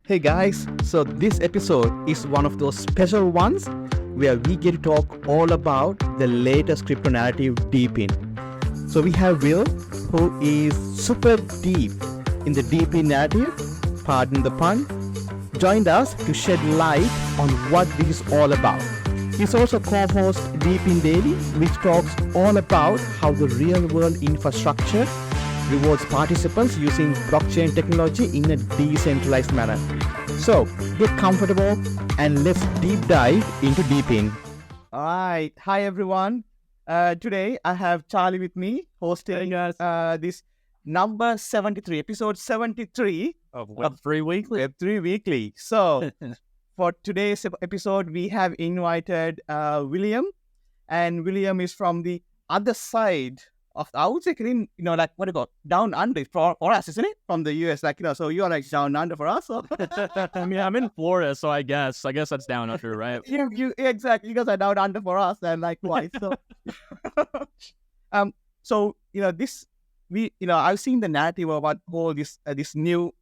Hey guys, so this episode is one of those special ones where we get to talk all about the latest crypto narrative DePIN. So we have Will, who is super deep in the DePIN narrative, pardon the pun, joined us to shed light on what this is all about. He's also co-host DePIN Daily, which talks all about how the real-world infrastructure rewards participants using blockchain technology in a decentralized manner. So get comfortable and let's deep dive into DePIN. All right. Hi, everyone. Today I have Charlie with me hosting this number 73, episode 73 of Web3 Weekly. Web3 Weekly. So for today's episode, we have invited William, and William is from the other side of, I would say, like, what do you call, down under for us, isn't it? From the US, so you are like down under for us. So. I mean, I'm in Florida, so I guess that's down under, right? you exactly. You guys are down under for us, and likewise. So, I've seen the narrative about all this new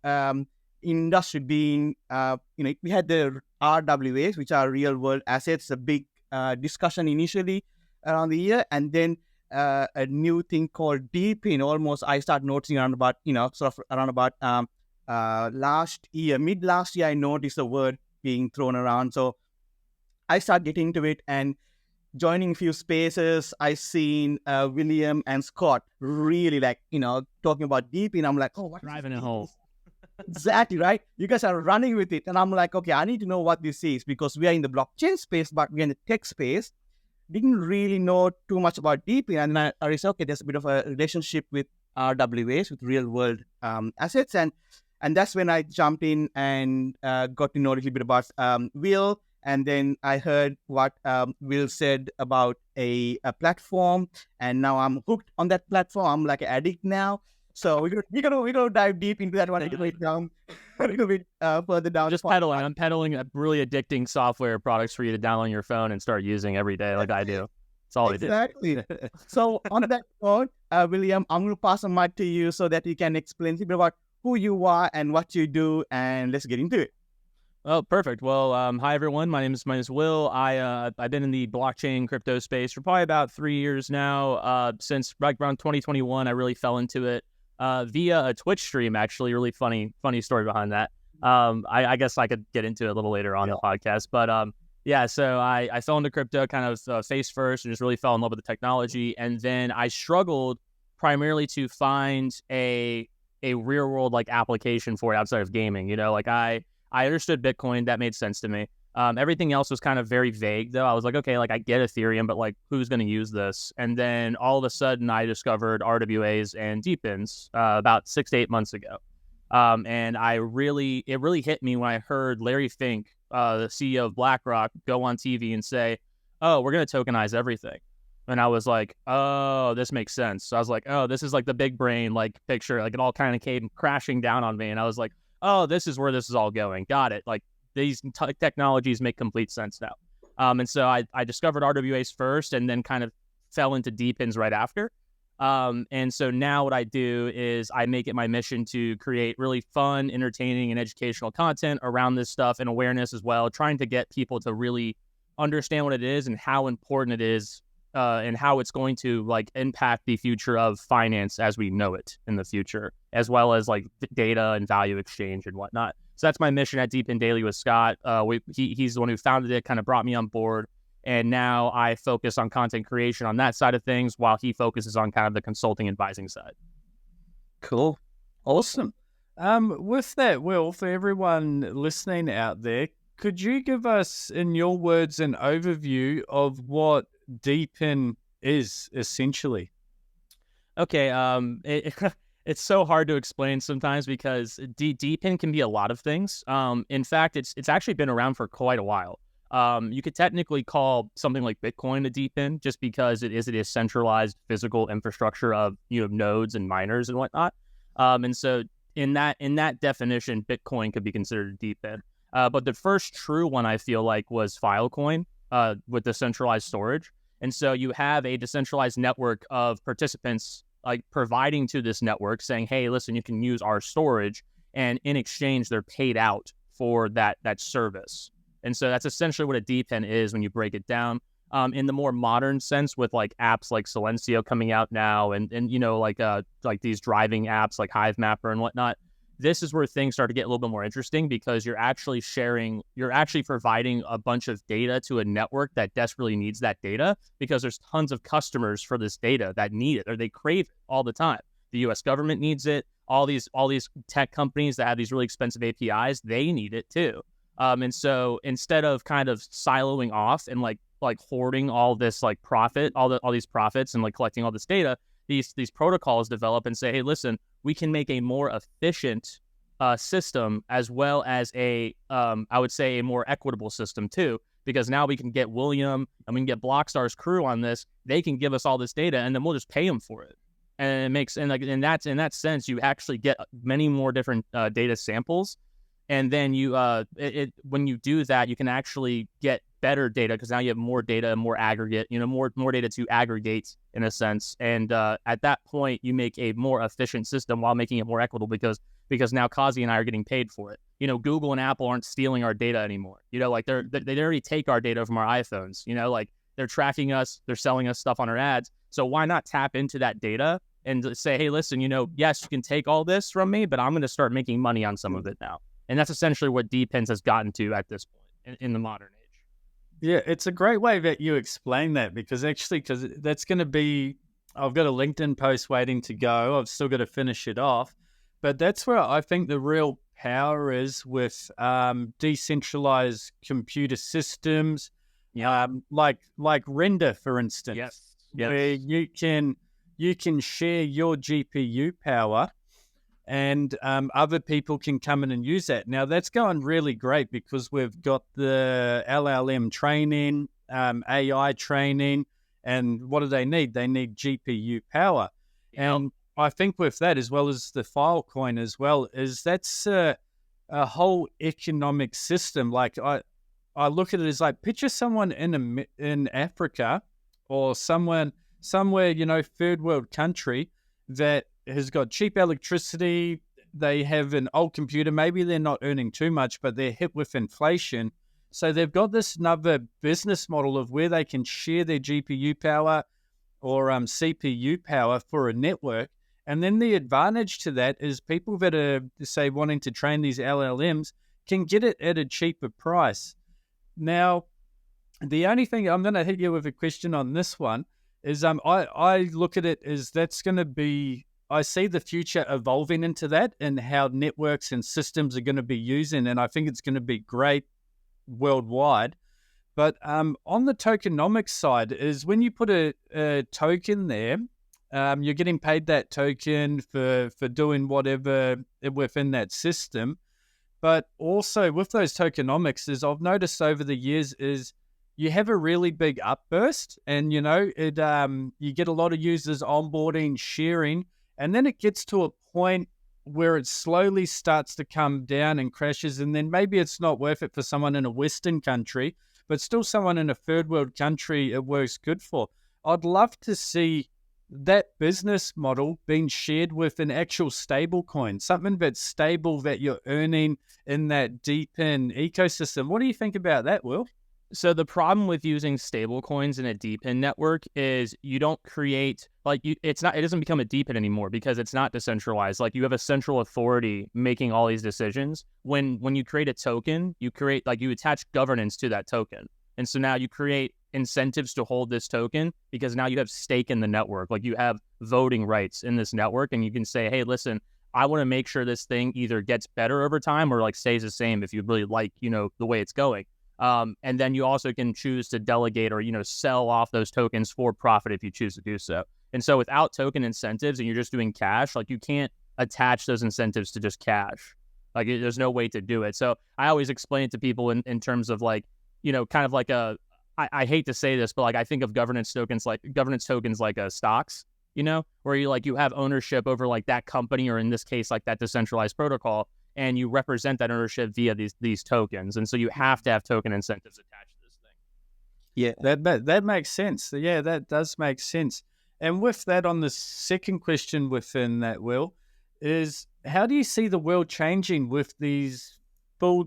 industry being, we had the RWAs, which are real world assets, a big discussion initially around the year, and then a new thing called DePIN. Almost, I started noticing around about, last year, mid last year, I noticed the word being thrown around. So I started getting into it and joining a few spaces. I seen William and Scott really talking about DePIN. I'm like, oh, what? Driving it home. Exactly, right? You guys are running with it. And I'm like, okay, I need to know what this is because we are in the blockchain space, but we're in the tech space. Didn't really know too much about DePIN, and then I realized, okay, there's a bit of a relationship with RWAs, with real world assets, and that's when I jumped in and got to know a little bit about Will, and then I heard what Will said about a platform, and now I'm hooked on that platform. I'm like an addict now. So we're gonna dive deep into that one a little bit further down. Just pedaling. I'm pedaling really addicting software products for you to download on your phone and start using every day, like I do. That's all exactly. I do. So on that note, William, I'm gonna pass the mic to you so that you can explain a little bit about who you are and what you do, and let's get into it. Oh, perfect. Well, hi everyone. My name is Will. I've been in the blockchain crypto space for probably about 3 years now. Since right around 2021, I really fell into it. Via a Twitch stream, actually. Really funny story behind that. I guess I could get into it a little later on the podcast, but so I fell into crypto kind of face first and just really fell in love with the technology, and then I struggled primarily to find a real world application for it outside of gaming. I understood Bitcoin, that made sense to me. Everything else was kind of very vague, though. I was like, okay, I get Ethereum, but who's going to use this? And then all of a sudden, I discovered RWAs and DePINs about 6 to 8 months ago. And it really hit me when I heard Larry Fink, the CEO of BlackRock, go on TV and say, "Oh, we're going to tokenize everything." And I was like, "Oh, this makes sense." So I was like, "Oh, this is the big brain picture." It all kind of came crashing down on me, and I was like, "Oh, this is where this is all going. Got it." These technologies make complete sense now. And so I discovered RWAs first and then kind of fell into DePINs right after. And so now what I do is I make it my mission to create really fun, entertaining, and educational content around this stuff and awareness as well, trying to get people to really understand what it is and how important it is and how it's going to impact the future of finance as we know it in the future, as well as data and value exchange and whatnot. So that's my mission at DePIN Daily with Scott. He's the one who founded it, kind of brought me on board. And now I focus on content creation on that side of things while he focuses on kind of the consulting advising side. Cool. Awesome. With that, Will, for everyone listening out there, could you give us, in your words, an overview of what DePIN is essentially? Okay. It's so hard to explain sometimes because DePIN can be a lot of things. In fact, it's actually been around for quite a while. You could technically call something like Bitcoin a DePIN just because it is a decentralized physical infrastructure of nodes and miners and whatnot. And so in that definition, Bitcoin could be considered a DePIN. But the first true one I feel was Filecoin with decentralized storage. And so you have a decentralized network of participants providing to this network saying, hey, listen, you can use our storage. And in exchange, they're paid out for that service. And so that's essentially what a DePIN is when you break it down. In the more modern sense, with like apps like Silencio coming out now, and like these driving apps like HiveMapper and whatnot, this is where things start to get a little bit more interesting, because you're actually providing a bunch of data to a network that desperately needs that data, because there's tons of customers for this data that need it, or they crave it all the time. The U.S. government needs it. All these tech companies that have these really expensive APIs, they need it too. And so instead of kind of siloing off and like hoarding all this like profit, all these profits, and like collecting all this data, these protocols develop and say, hey, listen, we can make a more efficient system, as well as I would say a more equitable system too, because now we can get William and we can get Blockstars crew on this. They can give us all this data, and then we'll just pay them for it. And it makes, and like in that sense, you actually get many more different data samples. And then when you do that, you can actually get better data, because now you have more data, more aggregate, more data to aggregate in a sense. And at that point, you make a more efficient system while making it more equitable, because now Kazi and I are getting paid for it. Google and Apple aren't stealing our data anymore. Like they already take our data from our iPhones. Like they're tracking us, they're selling us stuff on our ads. So why not tap into that data and say, hey, listen, yes, you can take all this from me, but I'm going to start making money on some of it now. And that's essentially what DePINs has gotten to at this point in the modern age. Yeah, it's a great way that you explain that, because that's going to be, I've got a LinkedIn post waiting to go. I've still got to finish it off. But that's where I think the real power is with decentralized computer systems, like Render, for instance, yes. where you can share your GPU power, and other people can come in and use that. Now, that's going really great, because we've got the LLM training, AI training, and what do they need? They need GPU power. And I think with that, as well as the Filecoin as well, is that's a whole economic system. Like I look at it as like, picture someone in Africa, or somewhere, third world country, that has got cheap electricity. They have an old computer. Maybe they're not earning too much, but they're hit with inflation. So they've got this another business model of where they can share their GPU power or CPU power for a network. And then the advantage to that is people that are, say, wanting to train these LLMs can get it at a cheaper price. Now, the only thing I'm going to hit you with a question on this one is I look at it as that's going to be, I see the future evolving into that, and how networks and systems are going to be using, and I think it's going to be great worldwide. But on the tokenomics side is when you put a token there, you're getting paid that token for doing whatever within that system. But also with those tokenomics, is I've noticed over the years is you have a really big upburst, and you get a lot of users onboarding, sharing, and then it gets to a point where it slowly starts to come down and crashes, and then maybe it's not worth it for someone in a Western country, but still someone in a third world country it works good for. I'd love to see that business model being shared with an actual stable coin, something that's stable that you're earning in that DePIN ecosystem. What do you think about that, Will? So the problem with using stable coins in a DePIN network is you don't create, it doesn't become a DePIN anymore, because it's not decentralized. Like, you have a central authority making all these decisions. When you create a token, you attach governance to that token. And so now you create incentives to hold this token, because now you have stake in the network. Like, you have voting rights in this network, and you can say, hey, listen, I want to make sure this thing either gets better over time or like stays the same if you really like, the way it's going. And then you also can choose to delegate or, sell off those tokens for profit if you choose to do so. And so without token incentives and you're just doing cash, like, you can't attach those incentives to just cash. Like, there's no way to do it. So I always explain it to people in terms of like, kind of like I hate to say this, but like, I think of governance tokens like stocks, where you have ownership over like that company, or in this case, like that decentralized protocol, and you represent that ownership via these tokens. And so you have to have token incentives attached to this thing. Yeah, that makes sense. Yeah, that does make sense. And with that, on the second question within that, Will, is how do you see the world changing with these full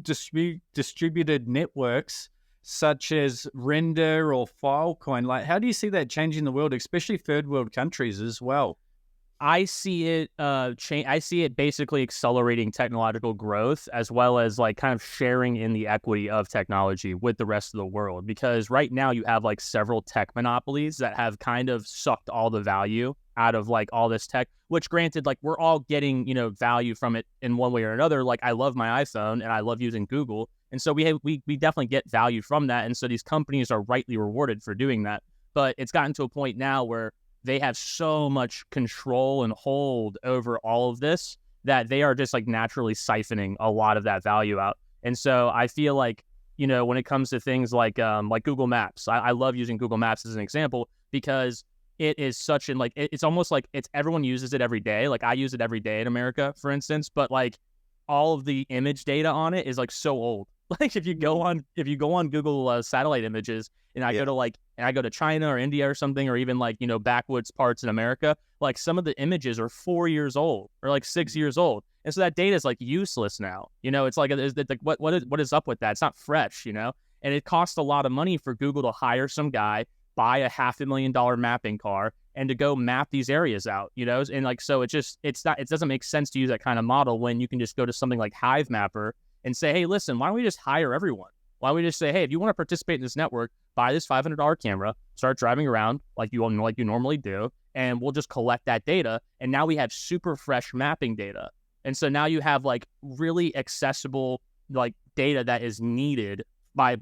distributed networks such as Render or Filecoin. Like, how do you see that changing the world, especially third world countries as well? I see it I see it basically accelerating technological growth, as well as like kind of sharing in the equity of technology with the rest of the world. Because right now you have like several tech monopolies that have kind of sucked all the value out of like all this tech, which granted, like we're all getting, value from it in one way or another. Like I love my iPhone and I love using Google. And so we definitely get value from that. And so these companies are rightly rewarded for doing that. But it's gotten to a point now where they have so much control and hold over all of this that they are just like naturally siphoning a lot of that value out. And so I feel like, when it comes to things like Google Maps, I love using Google Maps as an example because it is such an it's almost like everyone uses it every day. Like I use it every day in America, for instance, but like all of the image data on it is like so old. Like if you go on Google satellite images and I go to China or India or something, or even like, backwoods parts in America, like some of the images are 4 years old or like 6 years old. And so that data is like useless now. It's like, what is up with that? It's not fresh, and it costs a lot of money for Google to hire some guy, buy a $500,000 mapping car and to go map these areas out, and like, so it doesn't make sense to use that kind of model when you can just go to something like HiveMapper and say, hey, listen, why don't we just hire everyone? Why don't we just say, hey, if you want to participate in this network, buy this $500 camera, start driving around like you normally do, and we'll just collect that data. And now we have super fresh mapping data. And so now you have like really accessible like data that is needed by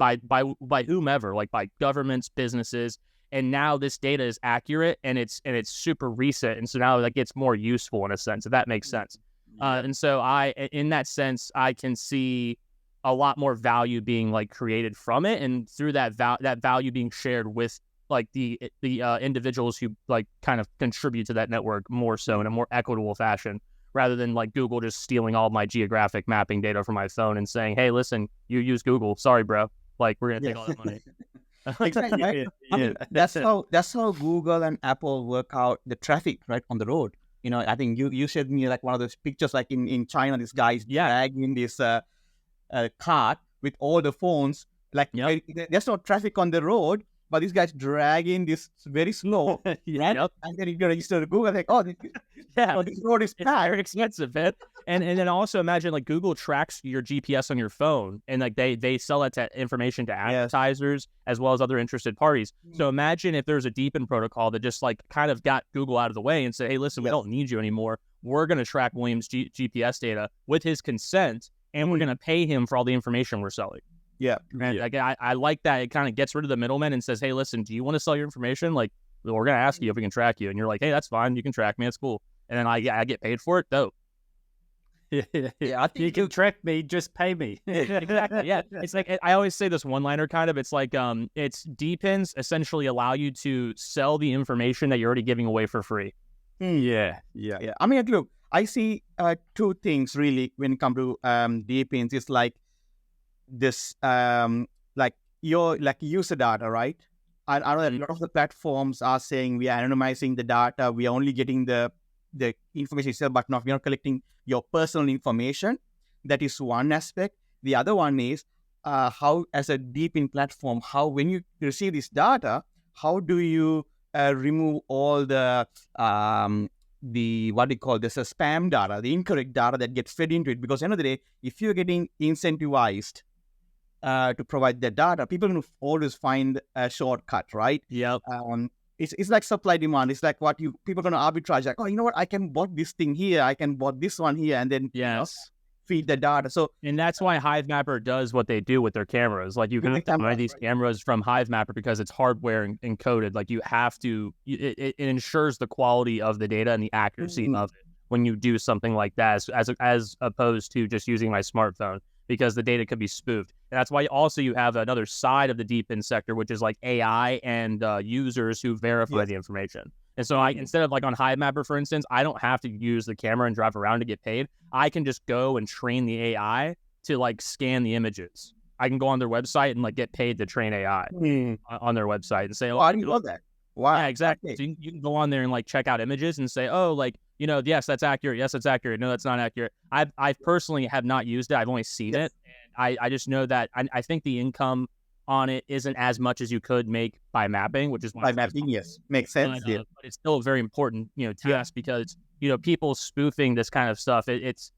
whomever, like by governments, businesses. And now this data is accurate and it's super recent. And so now that gets more useful in a sense, if that makes sense. And so in that sense, I can see a lot more value being like created from it, and through that value being shared with like the individuals who like kind of contribute to that network more so in a more equitable fashion, rather than like Google just stealing all my geographic mapping data from my phone and saying, hey, listen, you use Google, sorry, bro, like we're gonna take all that money. Exactly. Right? I mean, that's how Google and Apple work out the traffic right on the road. I think you showed me like one of those pictures, like in China, this guy's dragging this cart with all the phones. Like there's no traffic on the road, but this guy's dragging this very slow. And then you can register to Google, like, this road is packed. Very expensive, man. And then also imagine like Google tracks your GPS on your phone, and like they sell that information to advertisers as well as other interested parties. So imagine if there's a DePIN protocol that just like kind of got Google out of the way and said, hey, listen, we don't need you anymore. We're going to track William's GPS data with his consent, and we're going to pay him for all the information we're selling. Yeah. And I like that. It kind of gets rid of the middleman and says, hey, listen, do you want to sell your information? Like, we're going to ask you if we can track you. And you're like, hey, that's fine. You can track me. It's cool. And then I get paid for it. Dope. Yeah, I think you can track me, just pay me. Exactly. Yeah. It's like, I always say this one-liner kind of, it's like, it's DePINs essentially allow you to sell the information that you're already giving away for free. Yeah. I mean, look, I see two things really when it comes to DePINs. It's like this, like your user data, right? I know that a lot of the platforms are saying we are anonymizing the data. We are only getting the information itself, but we're not collecting your personal information. That is one aspect. The other one is how, as a DePIN platform, how when you receive this data, how do you remove all the what do you call this, spam data, the incorrect data that gets fed into it? Because at the end of the day, if you're getting incentivized to provide that data, people will always find a shortcut, right? Yep. It's like supply demand. It's like people are going to arbitrage, like, oh, you know what? I can bought this thing here. I can bought this one here, and then feed the data. So, and that's why HiveMapper does what they do with their cameras. Like you can buy these cameras from HiveMapper because it's hardware encoded. Like you have to, it ensures the quality of the data and the accuracy of it when you do something like that, as opposed to just using my smartphone, because the data could be spoofed. And that's why also you have another side of the DePIN sector, which is like AI and users who verify the information. And so instead of like on HiveMapper, for instance, I don't have to use the camera and drive around to get paid. I can just go and train the AI to like scan the images. I can go on their website and like get paid to train AI on their website and say, I didn't know that. Wow. Yeah, exactly. Okay. So you can go on there and like check out images and say, oh, like, yes, that's accurate. Yes, that's accurate. No, that's not accurate. I personally have not used it. I've only seen it. I just know that I think the income on it isn't as much as you could make by mapping, which is why By mapping, yes, makes sense. but it's still a very important, task because, people spoofing this kind of stuff. It's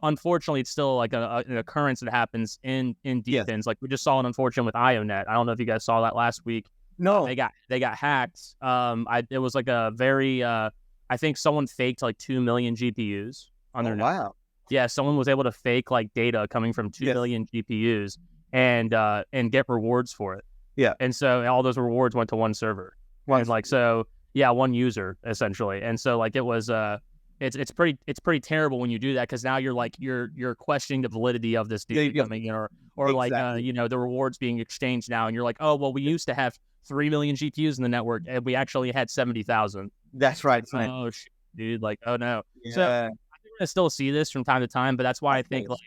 unfortunately, it's still like an occurrence that happens in DePINs. Yes. Like we just saw an unfortunate with IONET. I don't know if you guys saw that last week. No. They got hacked. It was like a very, I think someone faked like 2 million GPUs on their network. Wow. Yeah, someone was able to fake like data coming from 2 million GPUs and get rewards for it. Yeah. And so all those rewards went to one server. One user essentially. And so like it was it's pretty terrible when you do that, because now you're like you're questioning the validity of this data coming in, or exactly. Like the rewards being exchanged now, and you're like, oh well, we used to have 3 million GPUs in the network and we actually had 70,000. That's right. Oh shit, dude, like oh no. Yeah. So I think we're gonna still see this from time to time, but that's why I think like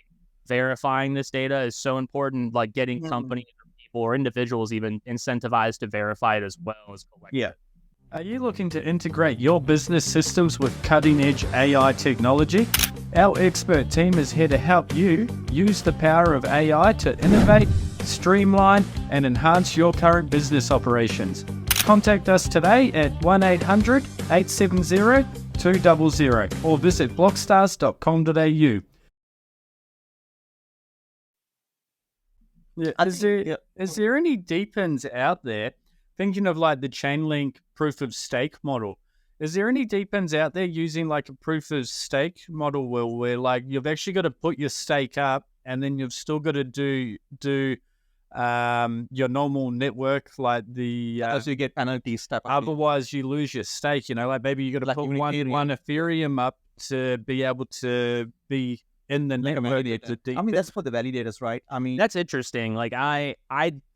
verifying this data is so important, like getting companies or people or individuals even incentivized to verify it as well as collecting. Yeah. Are you looking to integrate your business systems with cutting-edge AI technology? Our expert team is here to help you use the power of AI to innovate, streamline, and enhance your current business operations. Contact us today at 1-800-870-200 or visit blockstars.com.au. Is there any DePINs out there, thinking of like the Chainlink proof of stake model? Is there any DePINs out there using like a proof of stake model where like you've actually got to put your stake up and then you've still got to do your normal network, like the so you get penalties type of otherwise you lose your stake, like maybe you got to put one Ethereum up to be able to be in the network. I mean, that's for the validators, right? I mean, that's interesting. Like I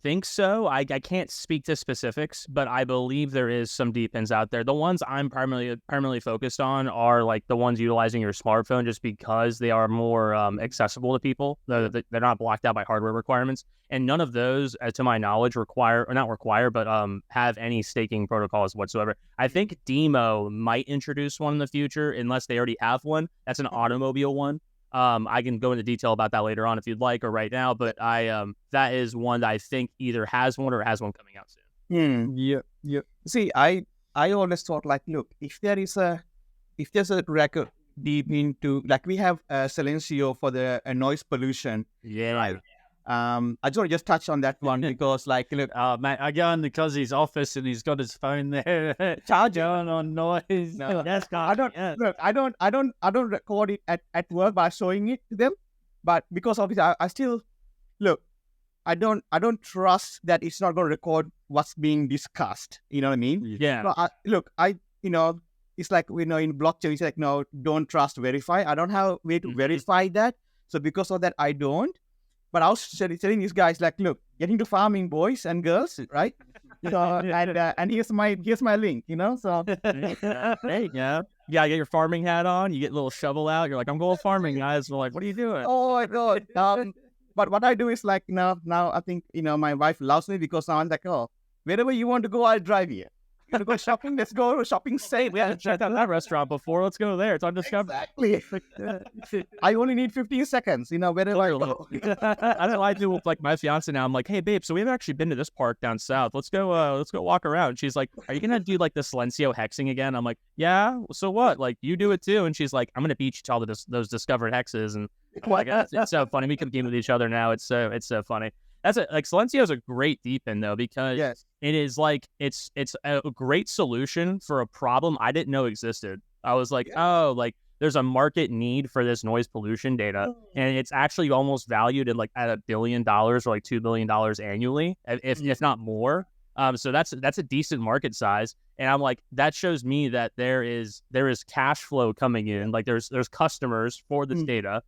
think so. I can't speak to specifics, but I believe there is some DePINs out there. The ones I'm primarily focused on are like the ones utilizing your smartphone, just because they are more accessible to people. They're not blocked out by hardware requirements, and none of those, to my knowledge, have any staking protocols whatsoever. I think Demo might introduce one in the future, unless they already have one. That's an automobile one. I can go into detail about that later on if you'd like, or right now, but that is one that I think either has one or has one coming out soon. Yeah. See, I always thought like, look, if there's a record deep into, like we have Silencio for the noise pollution. Yeah. Right. I just want to touch on that one because, like, look, mate, I go into Cozzy's office and he's got his phone there, charging on noise. No, I don't record it at work by showing it to them, but because obviously I still look. I don't trust that it's not going to record what's being discussed. You know what I mean? Yeah. So it's like in blockchain, it's like, no, don't trust, verify. I don't have a way to verify that, so because of that, I don't. But I was telling these guys, like, look, get into farming, boys and girls, right? So, and here's my link, So hey, yeah, get your farming hat on. You get a little shovel out. You're like, I'm going farming, guys. We're like, what are you doing? Oh my god. But what I do is like now I think my wife loves me, because now I'm like, oh, wherever you want to go, I'll drive you. You want to go shopping? Let's go shopping safe. We haven't checked out that restaurant before. Let's go there. It's on Discovery. Exactly. I only need 15 seconds, wherever I go. I don't like to with like my fiance now. I'm like, hey babe, so we haven't actually been to this park down south. Let's go walk around. And she's like, are you gonna do like the Silencio hexing again? I'm like, yeah. So what? Like, you do it too. And she's like, I'm gonna beat you to all those discovered hexes. And it's so funny. We compete with each other now. It's so funny. Silencio is a great DePIN though, because it is like it's a great solution for a problem I didn't know existed. I was like, oh, like there's a market need for this noise pollution data, and it's actually almost valued at like at $1 billion or like $2 billion annually, if not more. So that's a decent market size, and I'm like, that shows me that there is cash flow coming in. Like there's customers for this data,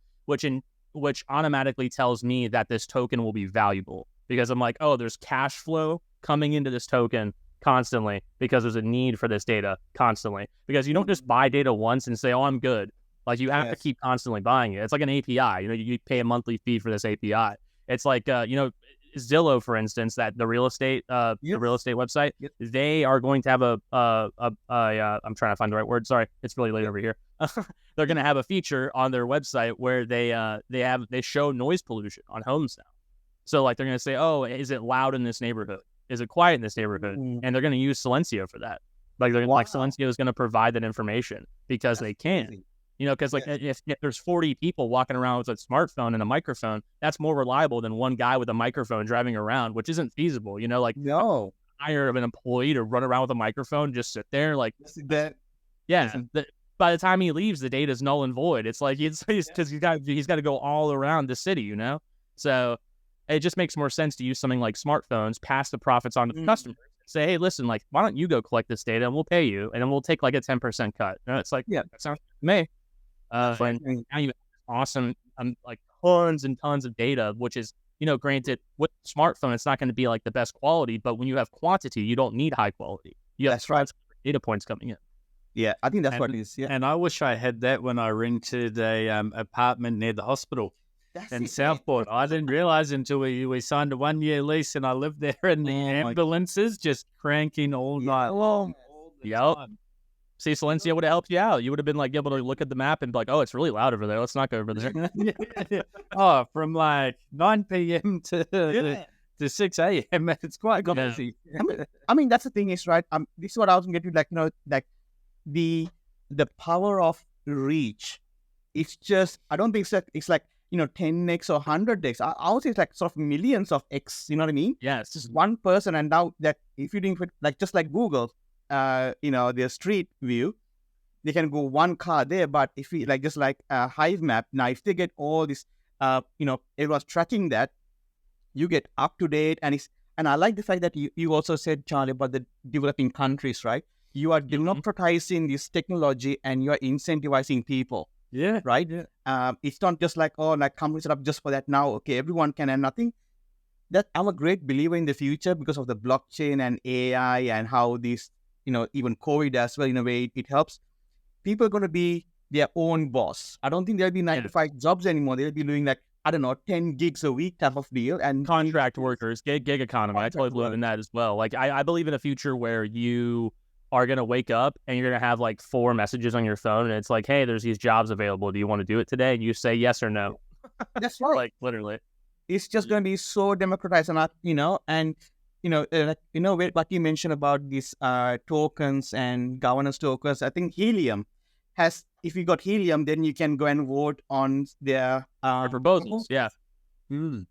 which automatically tells me that this token will be valuable, because I'm like, oh, there's cash flow coming into this token constantly because there's a need for this data constantly, because you don't just buy data once and say, oh, I'm good. Like you have to keep constantly buying it. It's like an API, you pay a monthly fee for this API. It's like, Zillow, for instance, that the real estate website, they are going to have I'm trying to find the right word. Sorry, it's really late over here. They're going to have a feature on their website where they show noise pollution on homes now. So like they're going to say, oh, is it loud in this neighborhood? Is it quiet in this neighborhood? And they're going to use Silencio for that. Like Silencio is going to provide that information because they can. Crazy. Because like if there's 40 people walking around with a smartphone and a microphone, that's more reliable than one guy with a microphone driving around, which isn't feasible. No, hire an employee to run around with a microphone, just sit there like that. Yeah. By the time he leaves, the data is null and void. It's like he's got to go all around the city, So it just makes more sense to use something like smartphones, pass the profits on to the customer. Say, hey, listen, like, why don't you go collect this data and we'll pay you, and then we'll take like a 10% cut. It's like, yeah, that sounds good to me. And now you have awesome, like tons and tons of data, which is, granted, with smartphone, it's not going to be like the best quality, but when you have quantity, you don't need high quality. That's right. Data points coming in. Yeah, I think that's what it is. Yeah. And I wish I had that when I rented a apartment near the hospital in Southport. I didn't realize until we signed a 1-year lease and I lived there, and the ambulances just cranking all night long. Yep. See, Silencio would have helped you out. You would have been like able to look at the map and be like, oh, it's really loud over there. Let's not go over there. Oh, from like 9 p.m. to 6 a.m. It's quite crazy. I mean, that's the thing is, right? This is what I was getting like, like the power of reach. It's just, I don't think it's like 10x or 100x. I would say it's like sort of millions of x, you know what I mean? Yeah, it's just one person. And now that if you're doing it like just like Google, their street view, they can go one car there. But if we like just like HiveMap, now if they get all this, everyone's tracking that, you get up to date. And I like the fact that you also said, Charlie, about the developing countries, right? You are democratizing this technology and you are incentivizing people. Yeah. Right? Yeah. It's not just like, like companies set up just for that now. Okay, everyone can, and nothing. That I'm a great believer in the future because of the blockchain and AI and how these, even COVID as well, in a way, it helps. People are going to be their own boss. I don't think there'll be 95 jobs anymore. They'll be doing like, 10 gigs a week type of deal. And contract workers, gig economy. I totally believe in that as well. Like I believe in a future where you are going to wake up and you're going to have like 4 messages on your phone and it's like, hey, there's these jobs available. Do you want to do it today? And you say yes or no. That's right. Like literally. It's just going to be so democratized and what you mentioned about these tokens and governance tokens, I think Helium has, if you got Helium, then you can go and vote on their proposals. Yeah.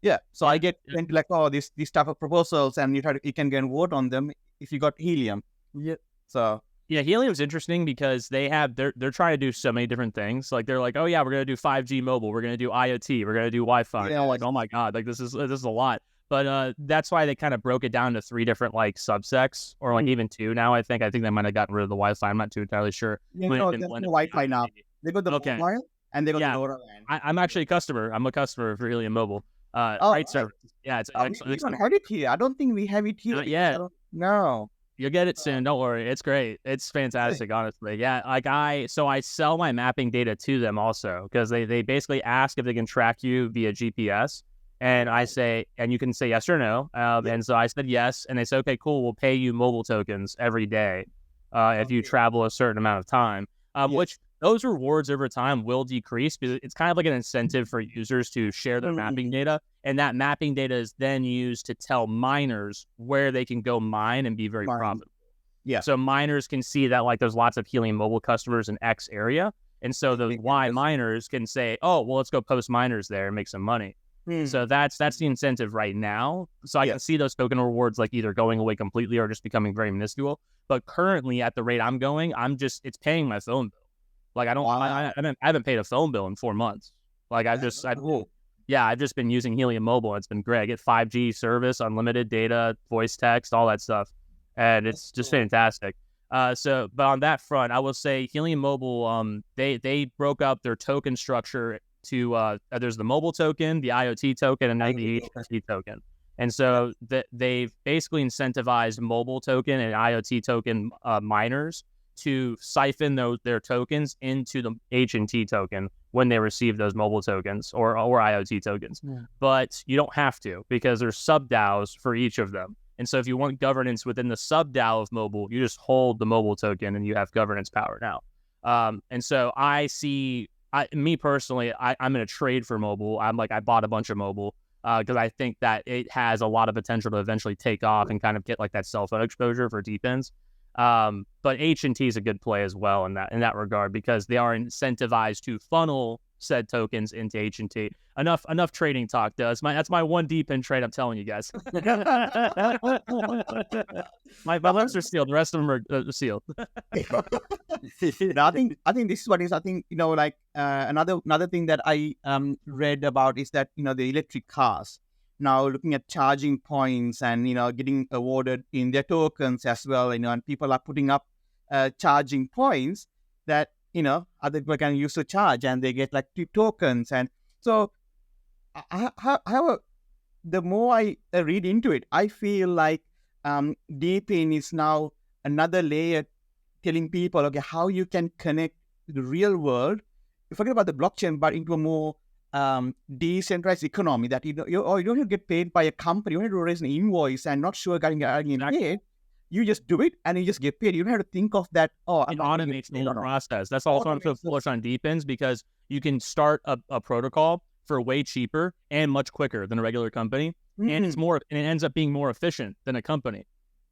Yeah. So I get like, these type of proposals, and you can go and vote on them if you got Helium. Yeah. So yeah, Helium's interesting because they're trying to do so many different things. Like they're like, oh yeah, we're gonna do 5G mobile, we're gonna do IoT, we're gonna do Wi-Fi. Yeah, like, oh my god, like this is a lot. But that's why they kind of broke it down to 3 different like subsects, or like even 2 now. I think they might have gotten rid of the Wi-Fi. I'm not too entirely sure. Yeah, there's no Wi-Fi now. They got the mobile and they got the LoRaWAN. I'm actually a customer. I'm a customer for Helium Mobile. Right service. Yeah, it's we don't have it here. I don't think we have it here. Not yet. No. You'll get it soon. Don't worry. It's great. It's fantastic, honestly. Yeah, like I sell my mapping data to them also because they basically ask if they can track you via GPS. And I say, and you can say yes or no. And so I said yes. And they say, okay, cool. We'll pay you mobile tokens every day if you travel a certain amount of time, which those rewards over time will decrease because it's kind of like an incentive for users to share their mapping data. And that mapping data is then used to tell miners where they can go mine and be very profitable. Yeah. So miners can see that like there's lots of Helium mobile customers in X area. And so those Y miners can say, oh, well, let's go post miners there and make some money. So that's the incentive right now. So I can see those token rewards like either going away completely or just becoming very minuscule. But currently at the rate I'm going, it's paying my phone bill. Like I haven't paid a phone bill in 4 months. Like I've just been using Helium Mobile. And it's been great. I get 5G service, unlimited data, voice text, all that stuff. And it's just fantastic. But on that front, I will say Helium Mobile, they broke up their token structure to there's the mobile token, the IoT token, and now the HPC token. And so they've basically incentivized mobile token and IoT token miners to siphon their tokens into the H&T token, when they receive those mobile tokens or IoT tokens. Yeah. But you don't have to, because there's sub-DAOs for each of them. And so if you want governance within the sub-DAO of mobile, you just hold the mobile token and you have governance power now. And so me personally, I'm in a trade for mobile. I bought a bunch of mobile because I think that it has a lot of potential to eventually take off and kind of get like that cell phone exposure for DePINs. But H&T is a good play as well in that regard, because they are incentivized to funnel said tokens into H&T. Enough trading talk, does. That's my one DePIN trade, I'm telling you guys. my lips are sealed. The rest of them are sealed. No, I think this is what is. I think another thing that I read about is that the electric cars now looking at charging points and getting awarded in their tokens as well. And people are putting up charging points that other people can use to charge, and they get like 2 tokens. And so, however, the more I read into it, I feel like DePIN is now another layer telling people, okay, how you can connect the real world, forget about the blockchain, but into a more decentralized economy that you don't have to get paid by a company. You don't have to raise an invoice and not sure getting paid. You just do it and you just get paid. You don't have to think of that. It automates the whole process. That's also I'm so bullish on DePINs, because you can start a protocol for way cheaper and much quicker than a regular company, and it ends up being more efficient than a company,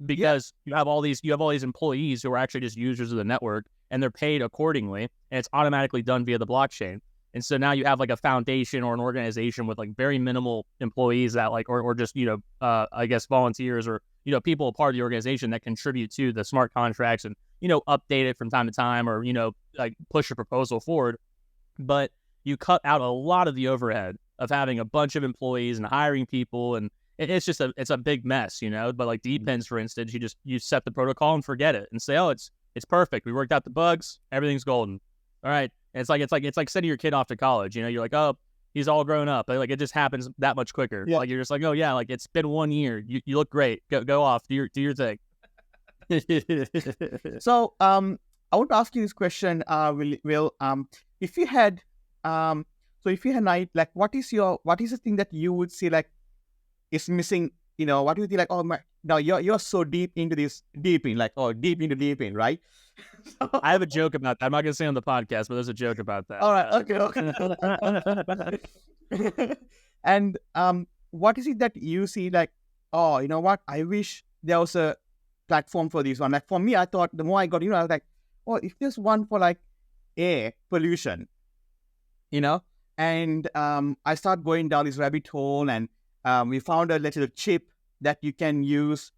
because you have all these employees who are actually just users of the network, and they're paid accordingly, and it's automatically done via the blockchain. And so now you have like a foundation or an organization with like very minimal employees that or just I guess volunteers or people part of the organization that contribute to the smart contracts and update it from time to time, or like push a proposal forward. But you cut out a lot of the overhead of having a bunch of employees and hiring people, and it's just it's a big mess, But like DePINs, for instance, you set the protocol and forget it and say, oh, it's perfect. We worked out the bugs. Everything's golden. All right. It's like sending your kid off to college. You're like, oh, he's all grown up. Like it just happens that much quicker. Yeah. Like you're just like, oh yeah, like it's been 1 year. You look great. Go off. Do your thing. So I want to ask you this question, Will. If you had night, like what is the thing that you would say like is missing? What do you think? Like, oh my, now you're so deep into this DePIN, like deep into DePIN, right? I have a joke about that. I'm not gonna say on the podcast, but there's a joke about that. All right. Okay. And what is it that you see like, oh, you know what? I wish there was a platform for this one. Like for me, I thought the more I got, I was like, oh, if there's one for like air pollution, and I started going down this rabbit hole, and we found a little chip that you can use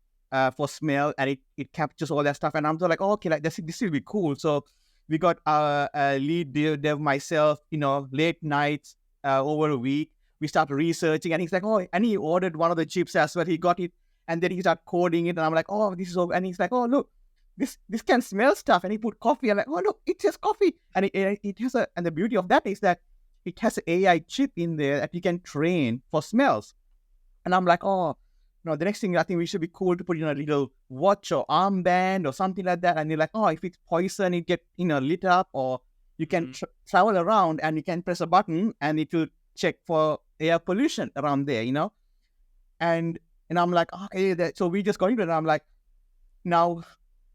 for smell, and it captures all that stuff. And I'm so like, oh, okay, like this will be cool. So we got a lead dev myself, late nights over a week. We started researching, and he's like, oh, and he ordered one of the chips as well. He got it, and then he started coding it, and I'm like, oh, this is all. And he's like, oh, look, this can smell stuff. And he put coffee. I'm like, oh, look, it has coffee, and it has and the beauty of that is that it has an AI chip in there that you can train for smells. And I'm like, oh. No, the next thing I think we should be cool to put in a little watch or armband or something like that. And you're like, oh, if it's poison, it get lit up, or you can travel around and you can press a button and it will check for air pollution around there, And I'm like, okay, so we just got into it. And I'm like, now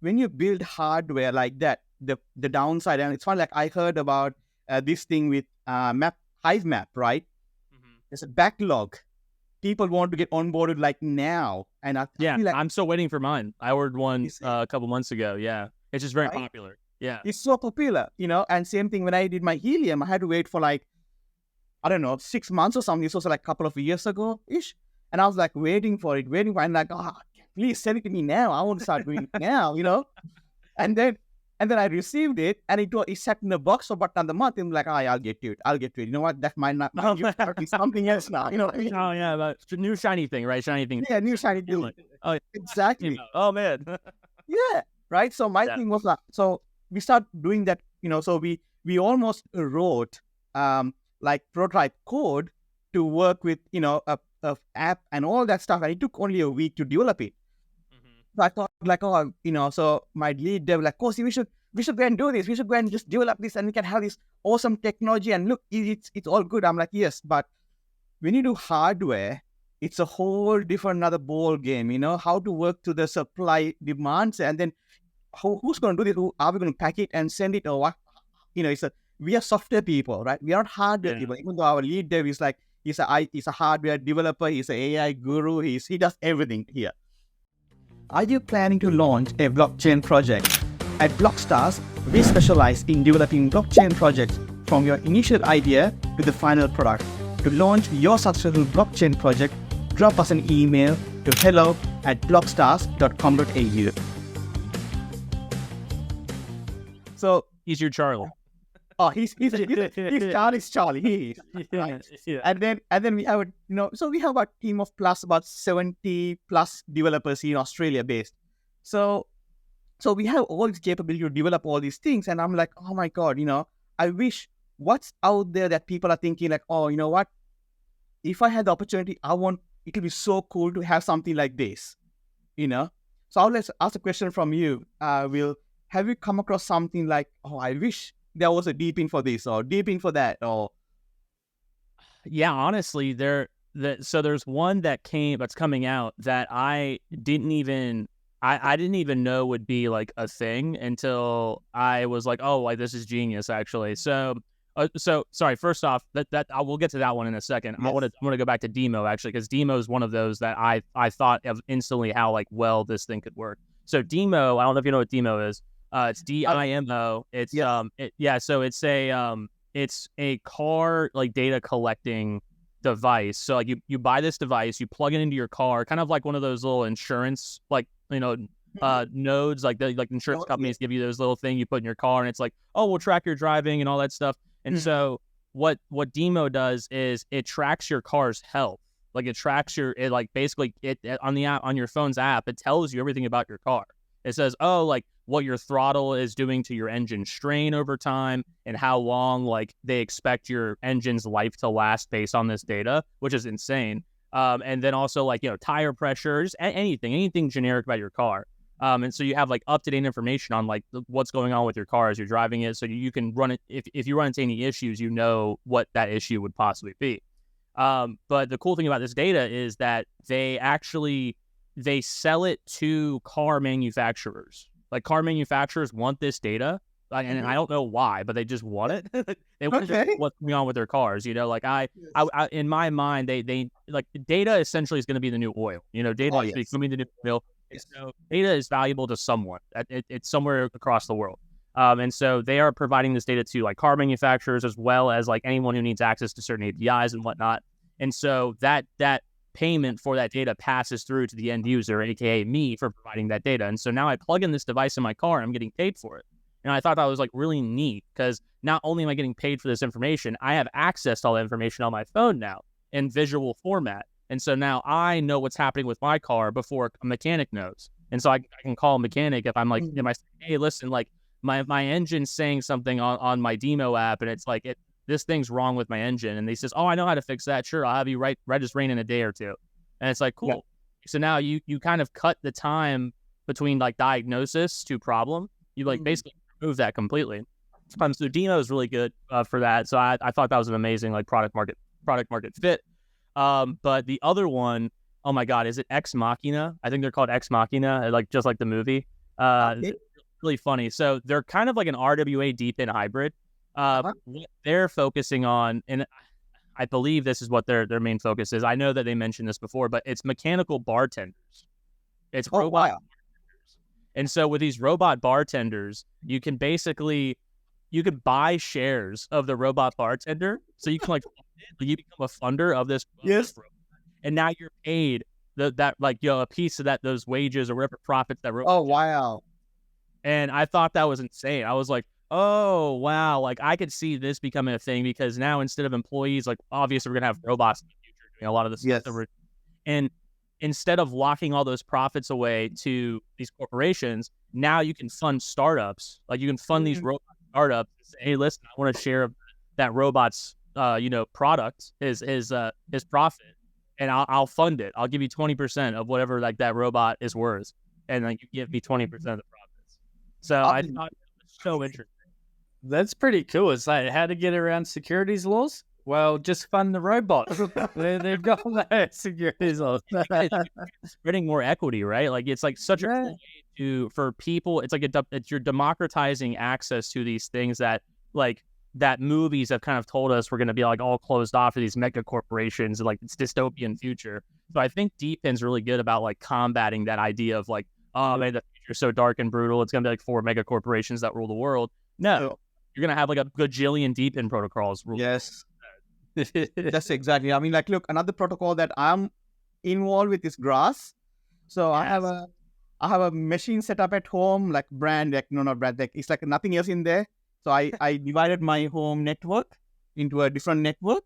when you build hardware like that, the downside, and it's fun. Like I heard about this thing with HiveMapper, right? Mm-hmm. There's a backlog. People want to get onboarded like now, and I feel like I'm still waiting for mine. I ordered one a couple months ago. Yeah, it's just very popular. Yeah, it's so popular, And same thing when I did my helium, I had to wait for like 6 months or something. This was like a couple of years ago ish, and I was like waiting for it, and like, oh, please send it to me now. I want to start doing it now, And then I received it, and it sat in a box for about another month. I'm like, I'll get to it. You know what? That might not be something else now. Oh yeah, but new shiny thing, right? Shiny thing. Yeah, new shiny thing. Oh, exactly. Oh man. Yeah, right. So my thing was like, so we start doing that. So we almost wrote like prototype code to work with a app and all that stuff, and it took only a week to develop it. So I thought like, so my lead dev like, Kosi, we should go and do this. We should go and just develop this, and we can have this awesome technology. And look, it's all good. I'm like, yes, but when you do hardware, it's a whole different another ball game. How to work to the supply demands, and then who's going to do this? Who are we going to pack it and send it, or what? We are software people, right? We are not hardware people. Even though our lead dev is like he's a hardware developer, he's an AI guru, he does everything here. Are you planning to launch a blockchain project? At Blockstars, we specialize in developing blockchain projects from your initial idea to the final product. To launch your successful blockchain project, drop us an email to hello@blockstars.com.au. So He's your Charlie. he's Charlie's Charlie. He is. Right. Yeah. And then we have so we have a team of about 70 plus developers in Australia based. So we have all this capability to develop all these things, and I'm like, oh my god, I wish what's out there that people are thinking like, oh, you know what? If I had the opportunity, it would be so cool to have something like this, So let's ask a question from you, Will. Have you come across something like, oh, I wish there was a DePIN for this or DePIN for that, or? Yeah, honestly, so there's one that's coming out that I didn't even know would be like a thing until I was like, oh, like this is genius actually. So sorry. First off, that I will get to that one in a second. Yes. I want to go back to Demo actually, because Demo is one of those that I thought of instantly how like well this thing could work. So Demo, I don't know if you know what Demo is. It's DIMO. It's So it's a car like data collecting device. So like you buy this device, you plug it into your car, kind of like one of those little insurance like nodes, like insurance companies give you those little thing you put in your car, and it's like, oh, we'll track your driving and all that stuff. And so what Demo does is it tracks your car's health. Like it tracks basically on the app, on your phone's app, it tells you everything about your car. It says, oh, like what your throttle is doing to your engine strain over time and how long like they expect your engine's life to last based on this data, which is insane. And then also like, tire pressure, just anything generic about your car. And so you have like up-to-date information on like what's going on with your car as you're driving it. So you can run it. If you run into any issues, what that issue would possibly be. But the cool thing about this data is that they sell it to car manufacturers. Like car manufacturers want this data, and I don't know why, but they just want it. They want to know what's going on with their cars. Like I in my mind, they like data essentially is going to be the new oil. Data is becoming the new oil. Yes. So data is valuable to someone. It's somewhere across the world. And so they are providing this data to like car manufacturers as well as like anyone who needs access to certain APIs and whatnot. And so that payment for that data passes through to the end user, aka me, for providing that data. And so now I plug in this device in my car, I'm getting paid for it. And I thought that was like really neat because not only am I getting paid for this information, I have access to all that information on my phone now in visual format. And so now I know what's happening with my car before a mechanic knows. And so I can call a mechanic if I'm like, hey, listen, like my engine's saying something on my Demo app, and it's like this thing's wrong with my engine. And they says, oh, I know how to fix that. Sure, I'll have you register in a day or two. And it's like, cool. Yeah. So now you kind of cut the time between like diagnosis to problem. You like basically remove that completely. So Demo is really good for that. So I thought that was an amazing like product market fit. But the other one, oh my God, is it Ex Machina? I think they're called Ex Machina, like just like the movie. Really funny. So they're kind of like an RWA DePIN hybrid. What they're focusing on, and I believe this is what their main focus is. I know that they mentioned this before, but it's mechanical bartenders. It's robot bartenders. And so with these robot bartenders, you can buy shares of the robot bartender. So you can you become a funder of this. Yes. And now you're paid a piece of those wages or whatever profits that robot. Oh, wow. And I thought that was insane. I was like, oh, wow. Like I could see this becoming a thing because now instead of employees, like obviously we're going to have robots in the future doing a lot of this stuff. And instead of locking all those profits away to these corporations, now you can fund startups. Like you can fund these robot startups and say, hey, listen, I want to share that robot's product, his profit, and I'll fund it. I'll give you 20% of whatever like that robot is worth, and like you give me 20% of the profits. So I thought it was so interesting. That's pretty cool. It's like how to get around securities laws. Well, just fund the robots. They've got the securities laws. Spreading more equity, right? Like it's like such a cool way for people. It's like you're democratizing access to these things that that movies have kind of told us we're going to be like all closed off to these mega corporations and like it's dystopian future. So I think DePIN's really good about like combating that idea of like, oh man, the future's so dark and brutal. It's going to be like 4 mega corporations that rule the world. No, you're going to have like a gajillion DePIN protocols. Yes. That's exactly. I mean, like, look, another protocol that I'm involved with is Grass. So I have a machine set up at home, like not brand, like it's like nothing else in there. So I divided my home network into a different network,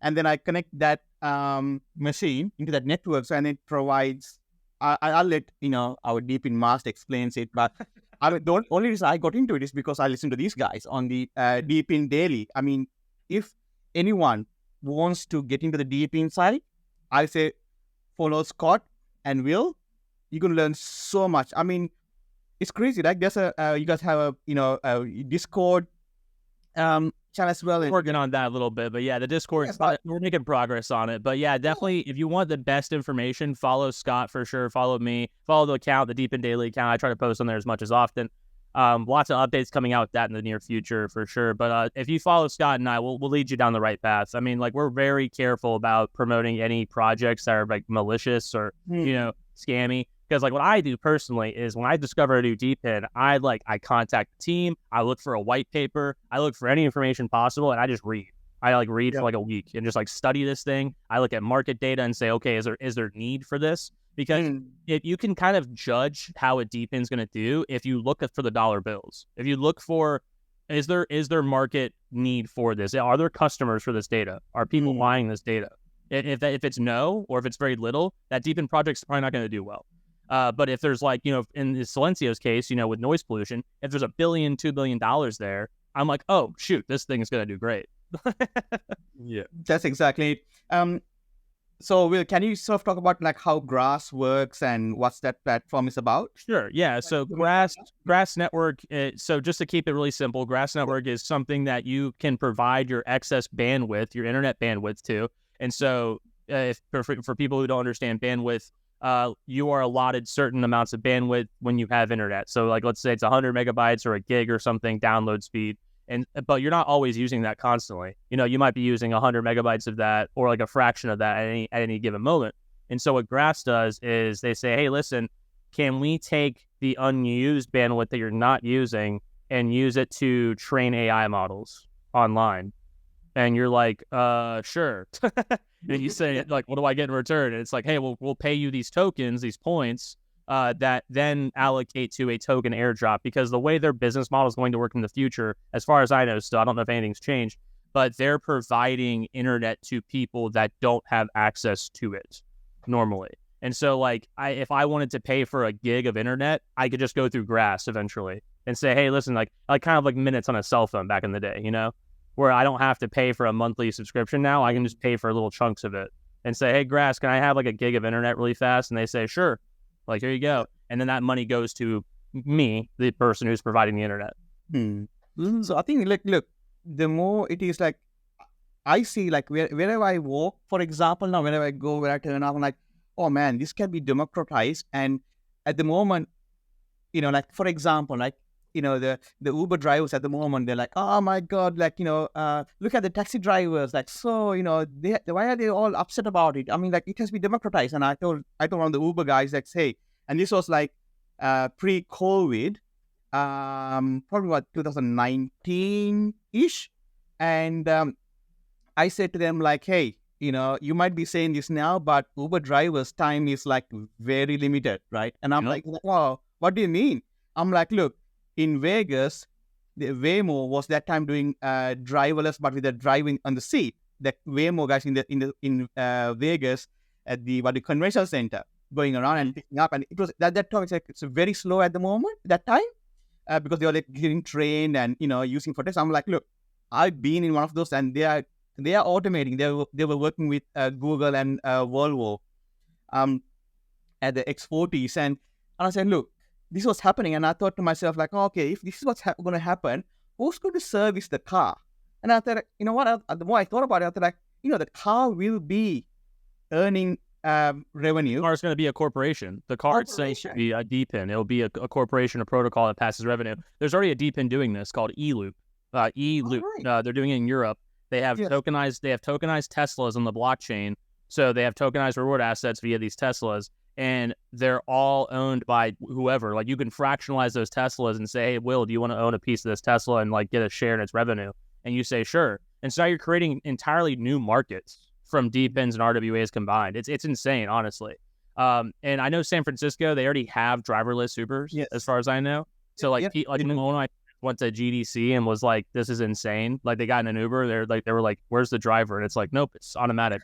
and then I connect that machine into that network. So and it provides. I'll let our DePIN master explains it, but the only reason I got into it is because I listened to these guys on the DePIN Daily. I mean, if anyone wants to get into the DePIN side, I say follow Scott and Will. You can learn so much. I mean, it's crazy. Like there's you guys have a Discord channel as well. Working on that a little bit, but yeah, the Discord, we're making progress on it. But yeah, definitely, if you want the best information, follow Scott for sure. Follow me. Follow the account, the DePIN Daily account. I try to post on there as much as often. Lots of updates coming out with that in the near future for sure. But if you follow Scott and I, we'll lead you down the right path. I mean, like we're very careful about promoting any projects that are like malicious or scammy. Because like what I do personally is when I discover a new DePIN, I contact the team, I look for a white paper, I look for any information possible, and I just read. I like read for like a week and just like study this thing. I look at market data and say, okay, is there need for this? Because if you can kind of judge how a DePIN is going to do if you look for the dollar bills. If you look for, is there market need for this? Are there customers for this data? Are people buying this data? If it's no, or if it's very little, that DePIN project's probably not going to do well. But if there's like, in the Silencio's case, with noise pollution, if there's $1 billion, $2 billion there, I'm like, oh, shoot, this thing is going to do great. Yeah, that's exactly it. So, Will, can you sort of talk about like how Grass works and what's that platform is about? Sure. Yeah. So Grass Network. So just to keep it really simple, Grass Network is something that you can provide your excess bandwidth, your internet bandwidth to. And so for people who don't understand bandwidth, you are allotted certain amounts of bandwidth when you have internet. So like, let's say it's 100 megabytes or a gig or something download speed. But you're not always using that constantly. You might be using 100 megabytes of that or like a fraction of that at any given moment. And so what Grass does is they say, hey, listen, can we take the unused bandwidth that you're not using and use it to train AI models online? And you're like, sure. And you say, like, what do I get in return? And it's like, hey, we'll pay you these tokens, these points, that then allocate to a token airdrop, because the way their business model is going to work in the future, as far as I know, still, I don't know if anything's changed, but they're providing internet to people that don't have access to it normally. And so, like, if I wanted to pay for a gig of internet, I could just go through Grass eventually and say, hey, listen, like kind of like minutes on a cell phone back in the day, where I don't have to pay for a monthly subscription now. I can just pay for little chunks of it and say, hey, Grass, can I have like a gig of internet really fast? And they say, sure. Like, here you go. And then that money goes to me, the person who's providing the internet. So I think, look, the more it is like, I see like wherever I walk, for example, now whenever I go, where I turn up, I'm like, oh man, this can be democratized. And at the moment, like, for example, like, the Uber drivers at the moment, they're like, oh my God, like, look at the taxi drivers. Like, so, why are they all upset about it? I mean, like, it has been democratized. And I told one of the Uber guys, like, hey, and this was like pre-COVID, probably about 2019-ish. And I said to them, like, hey, you might be saying this now, but Uber drivers' time is like very limited, right? And I'm like, wow, what do you mean? I'm like, look, in Vegas, the Waymo was that time doing driverless, but with the driving on the seat. The Waymo guys in Vegas at the convention center going around and picking up, and it was that time. It's like it's very slow at the moment that time because they were like getting trained and using for tests. I'm like, look, I've been in one of those, and they are automating. They were working with Google and Volvo at the X40s, and I said, look, this was happening, and I thought to myself, like, oh, okay, if this is what's going to happen, who's going to service the car? And I thought, you know what? The more I thought about it, I thought, like, the car will be earning revenue. The car is going to be a corporation. The car itself should be a DePIN. It'll be a corporation, a protocol that passes revenue. There's already a DePIN doing this called eLoop. eLoop. Right. They're doing it in Europe. They have tokenized. They have tokenized Teslas on the blockchain. So they have tokenized reward assets via these Teslas, and they're all owned by whoever. Like, you can fractionalize those Teslas and say, hey, Will, do you want to own a piece of this Tesla and like get a share in its revenue? And you say, sure. And so now you're creating entirely new markets from DePINs and RWAs combined. It's insane, honestly. And I know San Francisco, they already have driverless Ubers, as far as I know. So like, when I went to GDC and was like, this is insane. Like, they got in an Uber, they were like, where's the driver? And it's like, nope, it's automatic.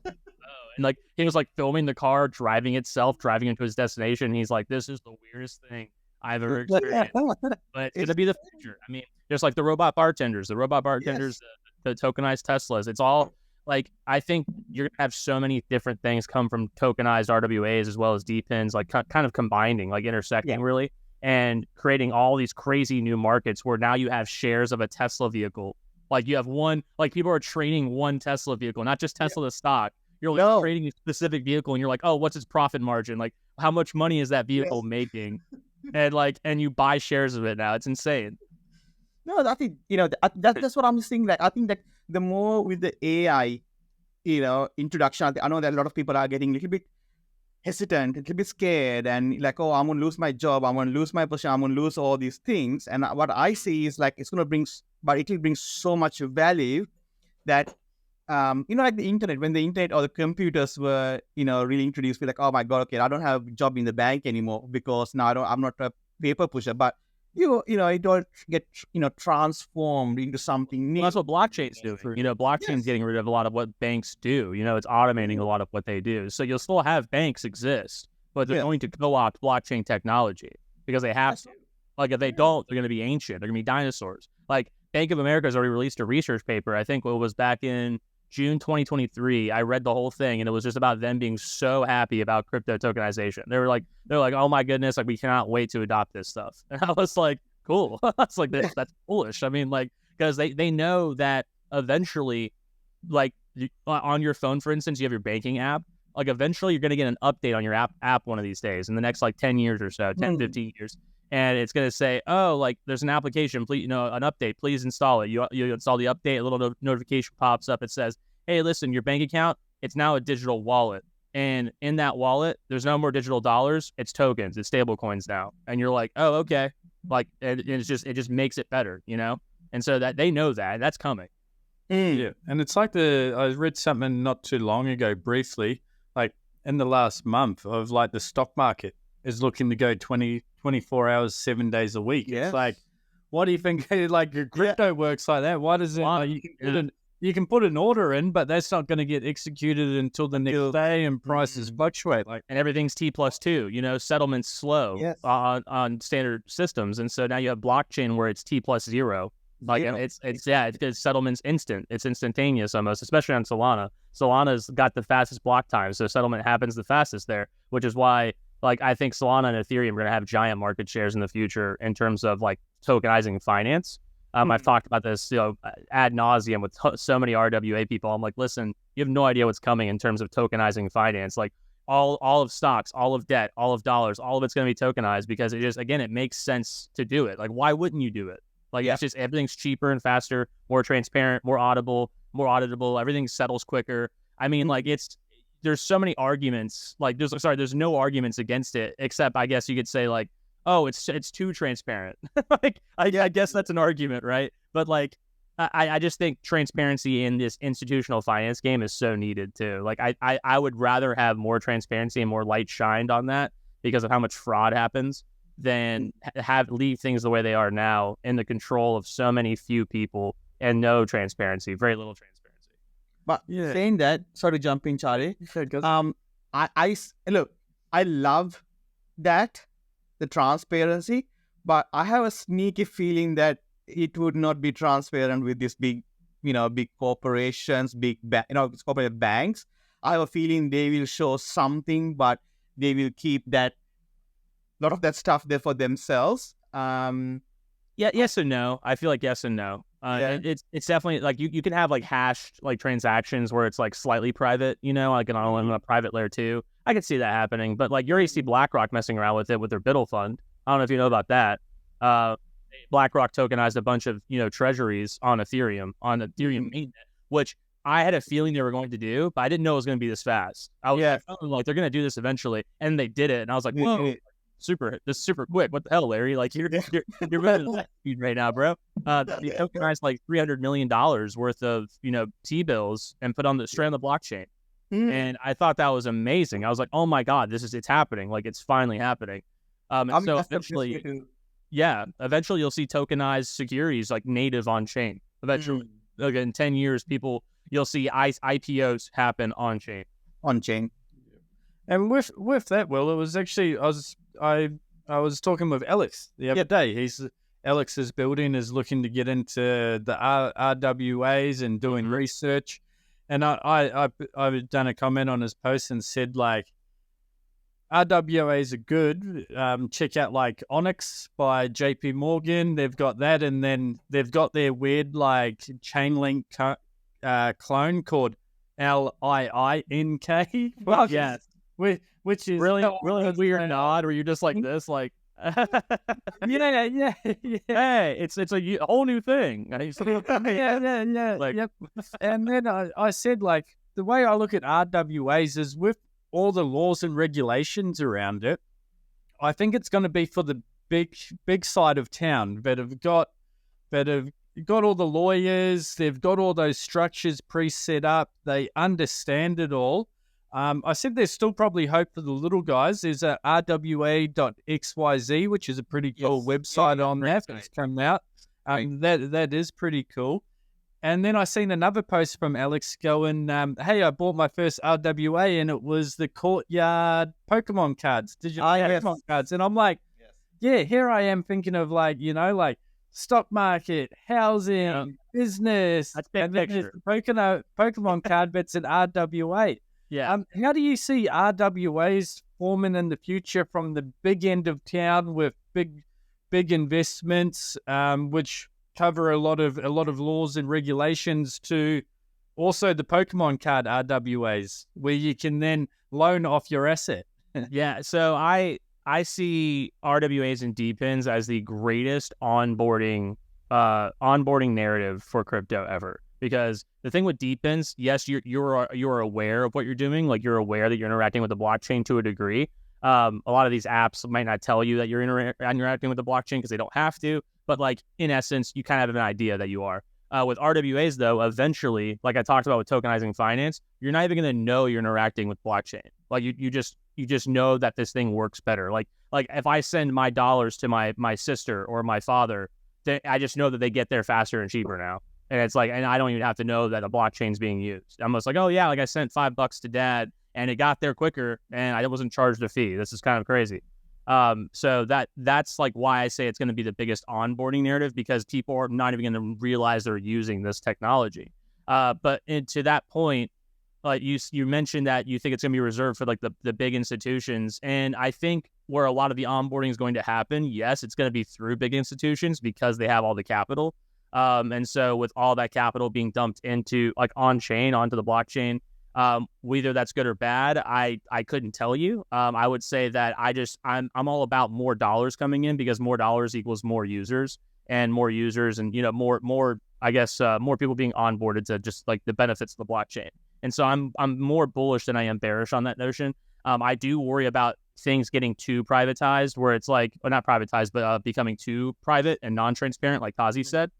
And like, he was like filming the car, driving into his destination. And he's like, this is the weirdest thing I've ever experienced. But it's gonna be the future. I mean, just like the robot bartenders, the tokenized Teslas. It's all like, I think you're gonna have so many different things come from tokenized RWAs as well as DePINs, like kind of combining, like intersecting really, and creating all these crazy new markets where now you have shares of a Tesla vehicle. Like, you have one, like, people are trading one Tesla vehicle, not just Tesla the stock. You're like trading a specific vehicle, and you're like, oh, what's its profit margin? Like, how much money is that vehicle making? And you buy shares of it now. It's insane. No, I think, that's what I'm saying. Like, I think that the more with the AI, introduction, I know that a lot of people are getting a little bit hesitant, a little bit scared, and like, oh, I'm going to lose my job, I'm going to lose my position, I'm going to lose all these things. And what I see is like, it will bring so much value that, like the internet, when the internet or the computers were, really introduced, we're like, oh my God, okay, I don't have a job in the bank anymore because now I'm not a paper pusher, but it all get, transformed into something new. Well, that's what blockchain's doing. Blockchain's getting rid of a lot of what banks do. It's automating a lot of what they do. So you'll still have banks exist, but they're going to co-opt blockchain technology because they have to. Like, if they don't, they're going to be ancient. They're going to be dinosaurs. Like, Bank of America has already released a research paper. I think it was back in June 2023. I read the whole thing, and it was just about them being so happy about crypto tokenization. They're like, oh my goodness, like, we cannot wait to adopt this stuff. And I was like, cool. That's like, that's foolish. I mean, like, because they know that eventually, like, on your phone, for instance, you have your banking app. Like, eventually you're going to get an update on your app one of these days in the next like 10 years or so, 10, 15 years. And it's going to say, oh, like, there's an application, please, an update, please install it. You install the update, a little notification pops up. It says, hey, listen, your bank account, it's now a digital wallet. And in that wallet, there's no more digital dollars. It's tokens. It's stable coins now. And you're like, oh, okay. Like, and it just makes it better, And so that they know that that's coming. Yeah. And it's like I read something not too long ago, briefly, like in the last month, of like the stock market is looking to go 24 hours, 7 days a week. Yeah. It's like, what do you think? Like, your crypto works like that? Why does it? You can put an order in, but that's not going to get executed until the next day, and prices fluctuate. Like, and everything's T+2. Settlement's slow on standard systems, and so now you have blockchain where it's T+0. Like, it's settlement's instant. It's instantaneous almost, especially on Solana. Solana's got the fastest block time, so settlement happens the fastest there, which is why, like, I think Solana and Ethereum are going to have giant market shares in the future in terms of like tokenizing finance. I've talked about this, ad nauseum with so many RWA people. I'm like, listen, you have no idea what's coming in terms of tokenizing finance. Like, all of stocks, all of debt, all of dollars, all of it's going to be tokenized because it makes sense to do it. Like, why wouldn't you do it? Like, it's just, everything's cheaper and faster, more transparent, more auditable. Everything settles quicker. I mean, like, there's so many arguments. Like, there's no arguments against it, except I guess you could say, like, oh, it's too transparent. Like, I guess that's an argument, right? But like, I just think transparency in this institutional finance game is so needed too. Like, I would rather have more transparency and more light shined on that because of how much fraud happens than leave things the way they are now in the control of so many few people and no transparency, very little transparency. But saying that, sorry to jump in, Charlie. I love that, the transparency, but I have a sneaky feeling that it would not be transparent with these big corporations, corporate banks. I have a feeling they will show something, but they will keep that lot of that stuff there for themselves. Yeah, yes and no. I feel like yes and no. It's definitely like you can have like hashed like transactions where it's like slightly private, like on a private layer 2. I could see that happening, but like you already see BlackRock messing around with it with their Biddle fund. I don't know if you know about that. BlackRock tokenized a bunch of treasuries on Ethereum mainnet, which I had a feeling they were going to do, but I didn't know it was going to be this fast. I was like, they're going to do this eventually, and they did it, and I was like, whoa. This is super quick. What the hell, Larry? Like you're running that speed right now, bro. They tokenized like $300 million worth of T-bills and put straight on the blockchain, and I thought that was amazing. I was like, oh my god, it's happening. Like it's finally happening. So eventually you'll see tokenized securities like native on chain. Eventually, like in 10 years, you'll see IPOs happen on chain. On chain. And with that, Will, it was actually I was talking with Alex the other day. Alex's building is looking to get into the RWAs and doing research. And I've done a comment on his post and said like RWAs are good. Check out like Onyx by JP Morgan. They've got that, and then they've got their weird like Chainlink clone called LIINK. Well, yes. Which is really weird nod where you're just like this, like yeah. Hey, it's a whole new thing. Yeah. Like, yep. And then I said like the way I look at RWAs is with all the laws and regulations around it. I think it's going to be for the big side of town that have got all the lawyers. They've got all those structures pre-set up. They understand it all. I said there's still probably hope for the little guys. There's a RWA.xyz, which is a pretty cool website on that that's come out. That is pretty cool. And then I seen another post from Alex going, hey, I bought my first RWA and it was the Courtyard Pokemon cards. Digital Pokemon cards. And I'm like, here I am thinking of like, like stock market, housing, business. That's big picture. Pokemon card that's an RWA. Yeah. How do you see RWAs forming in the future from the big end of town with big investments, which cover a lot of laws and regulations, to also the Pokemon card RWAs, where you can then loan off your asset? Yeah. So I see RWAs and DePINs as the greatest onboarding narrative for crypto ever. Because the thing with DePINs, yes, you're aware of what you're doing. Like you're aware that you're interacting with the blockchain to a degree. A lot of these apps might not tell you that you're interacting with the blockchain because they don't have to. But like in essence, you kind of have an idea that you are. With RWAs though, eventually, like I talked about with tokenizing finance, you're not even going to know you're interacting with blockchain. Like you just know that this thing works better. Like if I send my dollars to my sister or my father, I just know that they get there faster and cheaper now. And it's like, and I don't even have to know that a blockchain's being used. I'm just like, oh yeah, like I sent $5 to dad and it got there quicker and I wasn't charged a fee. This is kind of crazy. So that's like why I say it's going to be the biggest onboarding narrative, because people are not even going to realize they're using this technology. But to that point, like you mentioned that you think it's going to be reserved for like the big institutions. And I think where a lot of the onboarding is going to happen, yes, it's going to be through big institutions because they have all the capital. And so with all that capital being dumped into like on chain, onto the blockchain, whether that's good or bad, I couldn't tell you. I would say that I'm all about more dollars coming in, because more dollars equals more users, and more users and, more people being onboarded to just like the benefits of the blockchain. And so I'm more bullish than I am bearish on that notion. I do worry about things getting too privatized, where it's like, well, not privatized, but becoming too private and non-transparent, like Kazi said.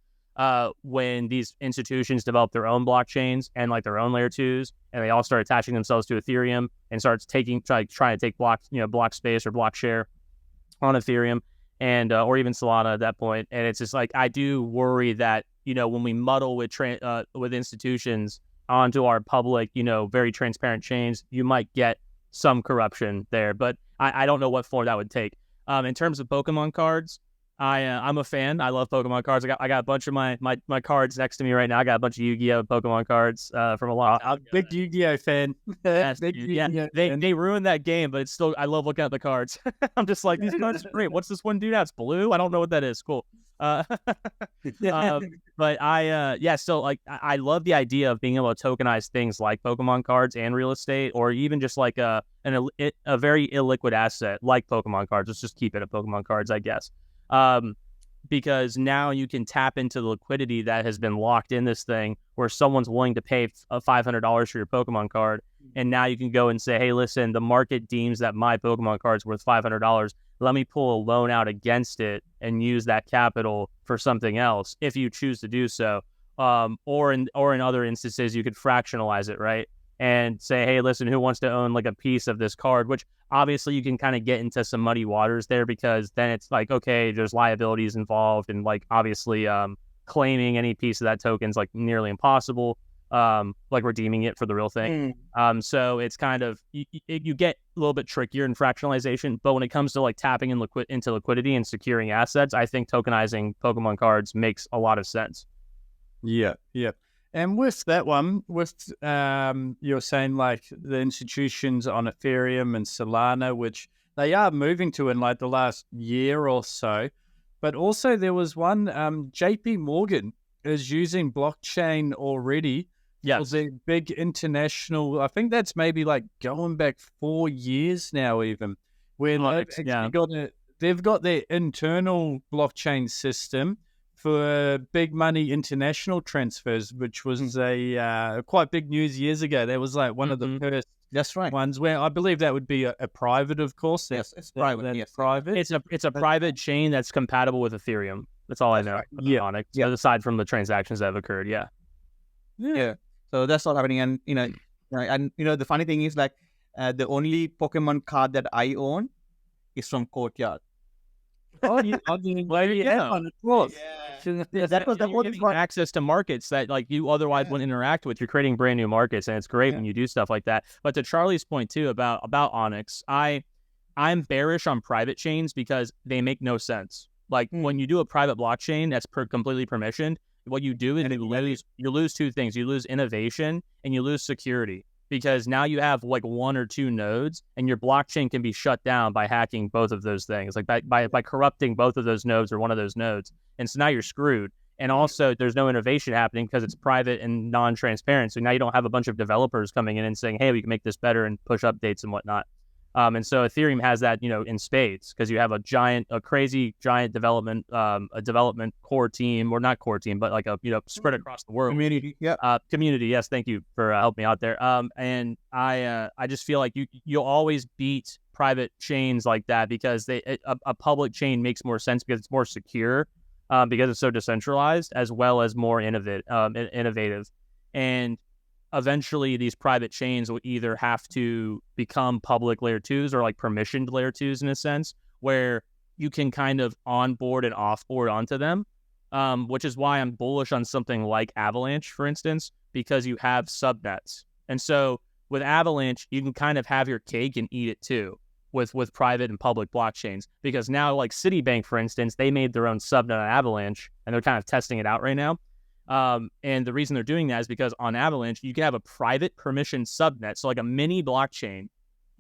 When these institutions develop their own blockchains and like their own layer 2s, and they all start attaching themselves to Ethereum and starts trying to take block space or block share on Ethereum, and or even Solana at that point. And it's just like, I do worry that when we muddle with institutions onto our public very transparent chains, you might get some corruption there. But I don't know what form that would take. In terms of Pokemon cards, I'm a fan. I love Pokemon cards. I got a bunch of my cards next to me right now. I got a bunch of Yu-Gi-Oh Pokemon cards from a lot. I'm a big Yu-Gi-Oh fan. Yes, Big yeah, Yu-Gi-Oh fan. they ruined that game, but it's still I love looking at the cards. I'm just like, these cards are great. What's this one dude now? It's blue. I don't know what that is. Cool. But so like I love the idea of being able to tokenize things like Pokemon cards and real estate, or even just like a very illiquid asset like Pokemon cards. Let's just keep it at Pokemon cards, I guess. Because now you can tap into the liquidity that has been locked in this thing, where someone's willing to pay $500 for your Pokemon card, and now you can go and say, hey, listen, the market deems that my Pokemon card's worth $500. Let me pull a loan out against it and use that capital for something else if you choose to do so. Or in other instances, you could fractionalize it, right? And say, hey, listen, who wants to own like a piece of this card? Which obviously you can kind of get into some muddy waters there, because then it's like, okay, there's liabilities involved, and like obviously claiming any piece of that token is like nearly impossible. Like redeeming it for the real thing. So it's kind of you get a little bit trickier in fractionalization, but when it comes to like tapping into liquidity and securing assets, I think tokenizing Pokemon cards makes a lot of sense. Yeah. And with that one, you're saying like the institutions on Ethereum and Solana, which they are moving to in like the last year or so, but also there was one, JP Morgan is using blockchain already. Yes. For the big international, I think that's maybe like going back 4 years now even, where they've got their internal blockchain system for big money international transfers, which was a quite big news years ago. That was like one of the first That's right. ones where I believe that would be a private, of course. Yes, it's private. Yes. Private. It's a private chain that's compatible with Ethereum. That's all I know. Right. Yeah. Onyx. Yeah. Aside from the transactions that have occurred. Yeah. So that's all happening, and the funny thing is like the only Pokemon card that I own is from Courtyard. Oh, yeah. I didn't one, of course. Yeah. That was giving access to markets that like you otherwise wouldn't interact with. You're creating brand new markets, and it's great when you do stuff like that. But to Charlie's point too about Onyx, I'm bearish on private chains because they make no sense. Like when you do a private blockchain that's completely permissioned, what you do is you lose two things. You lose innovation and you lose security, because now you have like one or two nodes, and your blockchain can be shut down by hacking both of those things, like by corrupting both of those nodes or one of those nodes. And so now you're screwed. And also there's no innovation happening because it's private and non-transparent. So now you don't have a bunch of developers coming in and saying, hey, we can make this better and push updates and whatnot. And so Ethereum has that, in spades, because you have a crazy giant development core team, or not core team, but like a, spread across the world. Community. Yeah. Community. Yes. Thank you for helping me out there. And I just feel like you'll always beat private chains like that, because a public chain makes more sense because it's more secure, because it's so decentralized, as well as more innovative. And eventually these private chains will either have to become public layer 2s or like permissioned layer 2s in a sense, where you can kind of onboard and offboard onto them, which is why I'm bullish on something like Avalanche, for instance, because you have subnets. And so with Avalanche, you can kind of have your cake and eat it too with private and public blockchains, because now like Citibank, for instance, they made their own subnet on Avalanche, and they're kind of testing it out right now. And the reason they're doing that is because on Avalanche, you can have a private permission subnet, so like a mini blockchain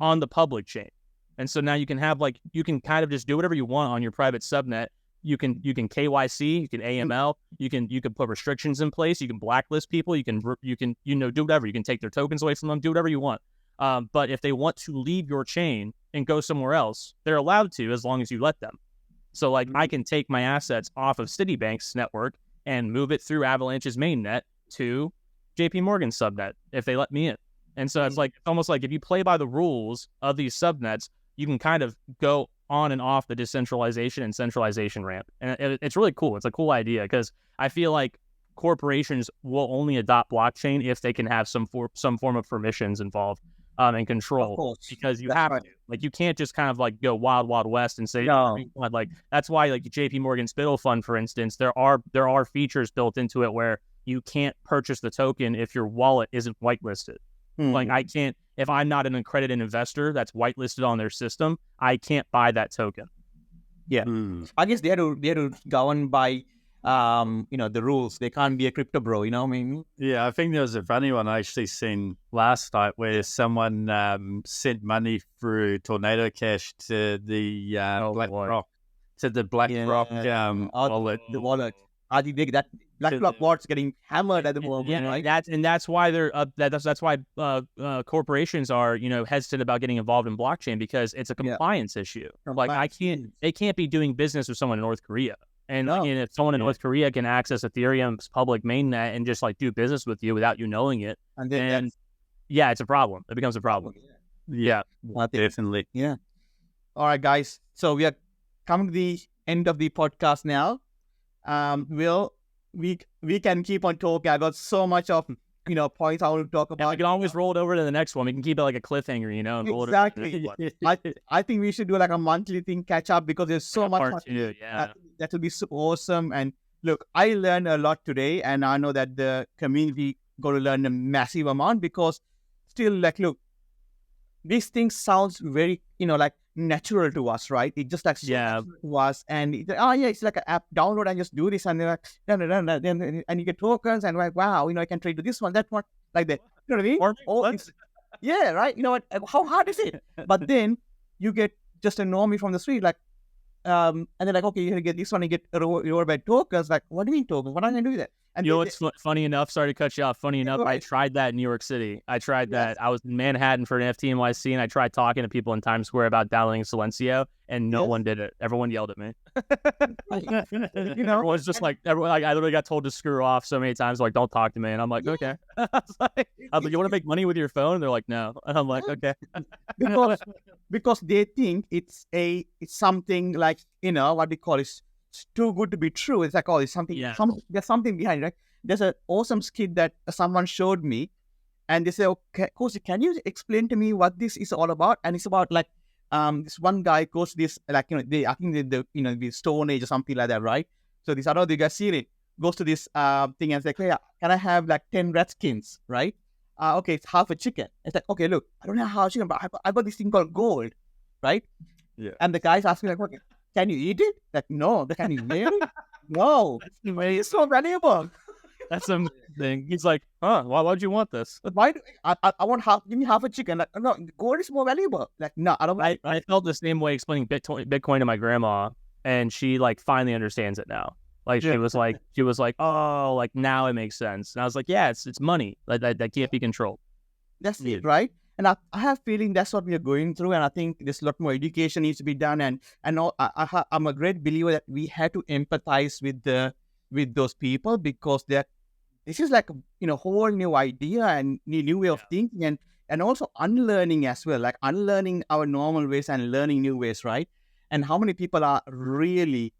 on the public chain. And so now you can have you can kind of just do whatever you want on your private subnet. You can KYC, you can AML, you can put restrictions in place, you can blacklist people, you can do whatever. You can take their tokens away from them, do whatever you want. But if they want to leave your chain and go somewhere else, they're allowed to, as long as you let them. So like I can take my assets off of Citibank's network and move it through Avalanche's mainnet to JP Morgan's subnet if they let me in. And so it's almost like if you play by the rules of these subnets, you can kind of go on and off the decentralization and centralization ramp. And it's really cool. It's a cool idea, because I feel like corporations will only adopt blockchain if they can have some form of permissions involved and control. Of course. Because you have to. Like you can't just kind of go wild west and say no. Like that's why like JP Morgan Spittle Fund, for instance, there are features built into it where you can't purchase the token if your wallet isn't whitelisted. Like I can't, if I'm not an accredited investor that's whitelisted on their system, I can't buy that token. Yeah. I guess they had to govern by the rules. They can't be a crypto bro, you know what I mean? Yeah, I think there was a funny one I actually seen last night where someone sent money through Tornado Cash to the BlackRock wallet. The wallet. I think that BlackRock wallet's getting hammered at the moment, right? That's why they're that's why corporations are hesitant about getting involved in blockchain, because it's a compliance issue. Like they can't be doing business with someone in North Korea. And if someone in North Korea can access Ethereum's public mainnet and just like do business with you without you knowing it, and it's a problem. It becomes a problem. Yeah, definitely. Yeah. All right, guys. So we are coming to the end of the podcast now. We can keep on talking. I got so much of points I want to talk about. We can always roll it over to the next one. We can keep it like a cliffhanger, and roll exactly. I think we should do like a monthly thing, catch up, because there's so much. Part two, that will be so awesome. And look, I learned a lot today, and I know that the community going to learn a massive amount, because still, like, look, these things sounds very like natural to us, right? It just like natural to us, and it's like an app download and just do this, and they're like and you get tokens, and like, wow, I can trade to this one, that one, like that. You know what I mean? Yeah, right. You know what? How hard is it? But then you get just a normie from the street, like, and they're like, okay, you're gonna get this one, you get rewarded by tokens. Like, what do you mean tokens? What am I gonna do with that? And what's funny enough? Sorry to cut you off. Funny enough, I tried that in New York City. I tried that. I was in Manhattan for an NFT NYC, and I tried talking to people in Times Square about downloading Silencio, and no one did it. Everyone yelled at me. Everyone's just like, I literally got told to screw off so many times. Like, don't talk to me, and I'm like, okay. I was like, you want to make money with your phone? And they're like, no. And I'm like, okay. because they think it's something like what they call it. It's too good to be true. It's like, it's something. There's something behind it, right? There's an awesome skit that someone showed me, and they say, "Okay, Kosi, can you explain to me what this is all about?" And it's about like, this one guy goes to this, like, I think the Stone Age or something like that, right? So this other guy seen it, goes to this thing and says, like, "Hey, can I have like 10 rat skins, right? Okay, it's half a chicken." It's like, okay, look, I don't have half a chicken, but I got this thing called gold, right? Yeah. And the guy's asking like, okay, can you eat it? Like, no. Can you wear it? No. It's so valuable. That's something. He's like, huh? Why'd you want this? But why? I want half. Give me half a chicken. Like, no, gold is more valuable. Like, no, I don't. I felt the same way explaining Bitcoin to my grandma, and she like finally understands it now. Like she was like, oh, like now it makes sense. And I was like, yeah, it's money. Like that can't be controlled. That's it, right? And I have a feeling that's what we are going through, and I think there's a lot more education needs to be done. And I'm a great believer that we have to empathize with those people, because this is like whole new idea and new way of thinking, and also unlearning as well, like unlearning our normal ways and learning new ways, right? And how many people are really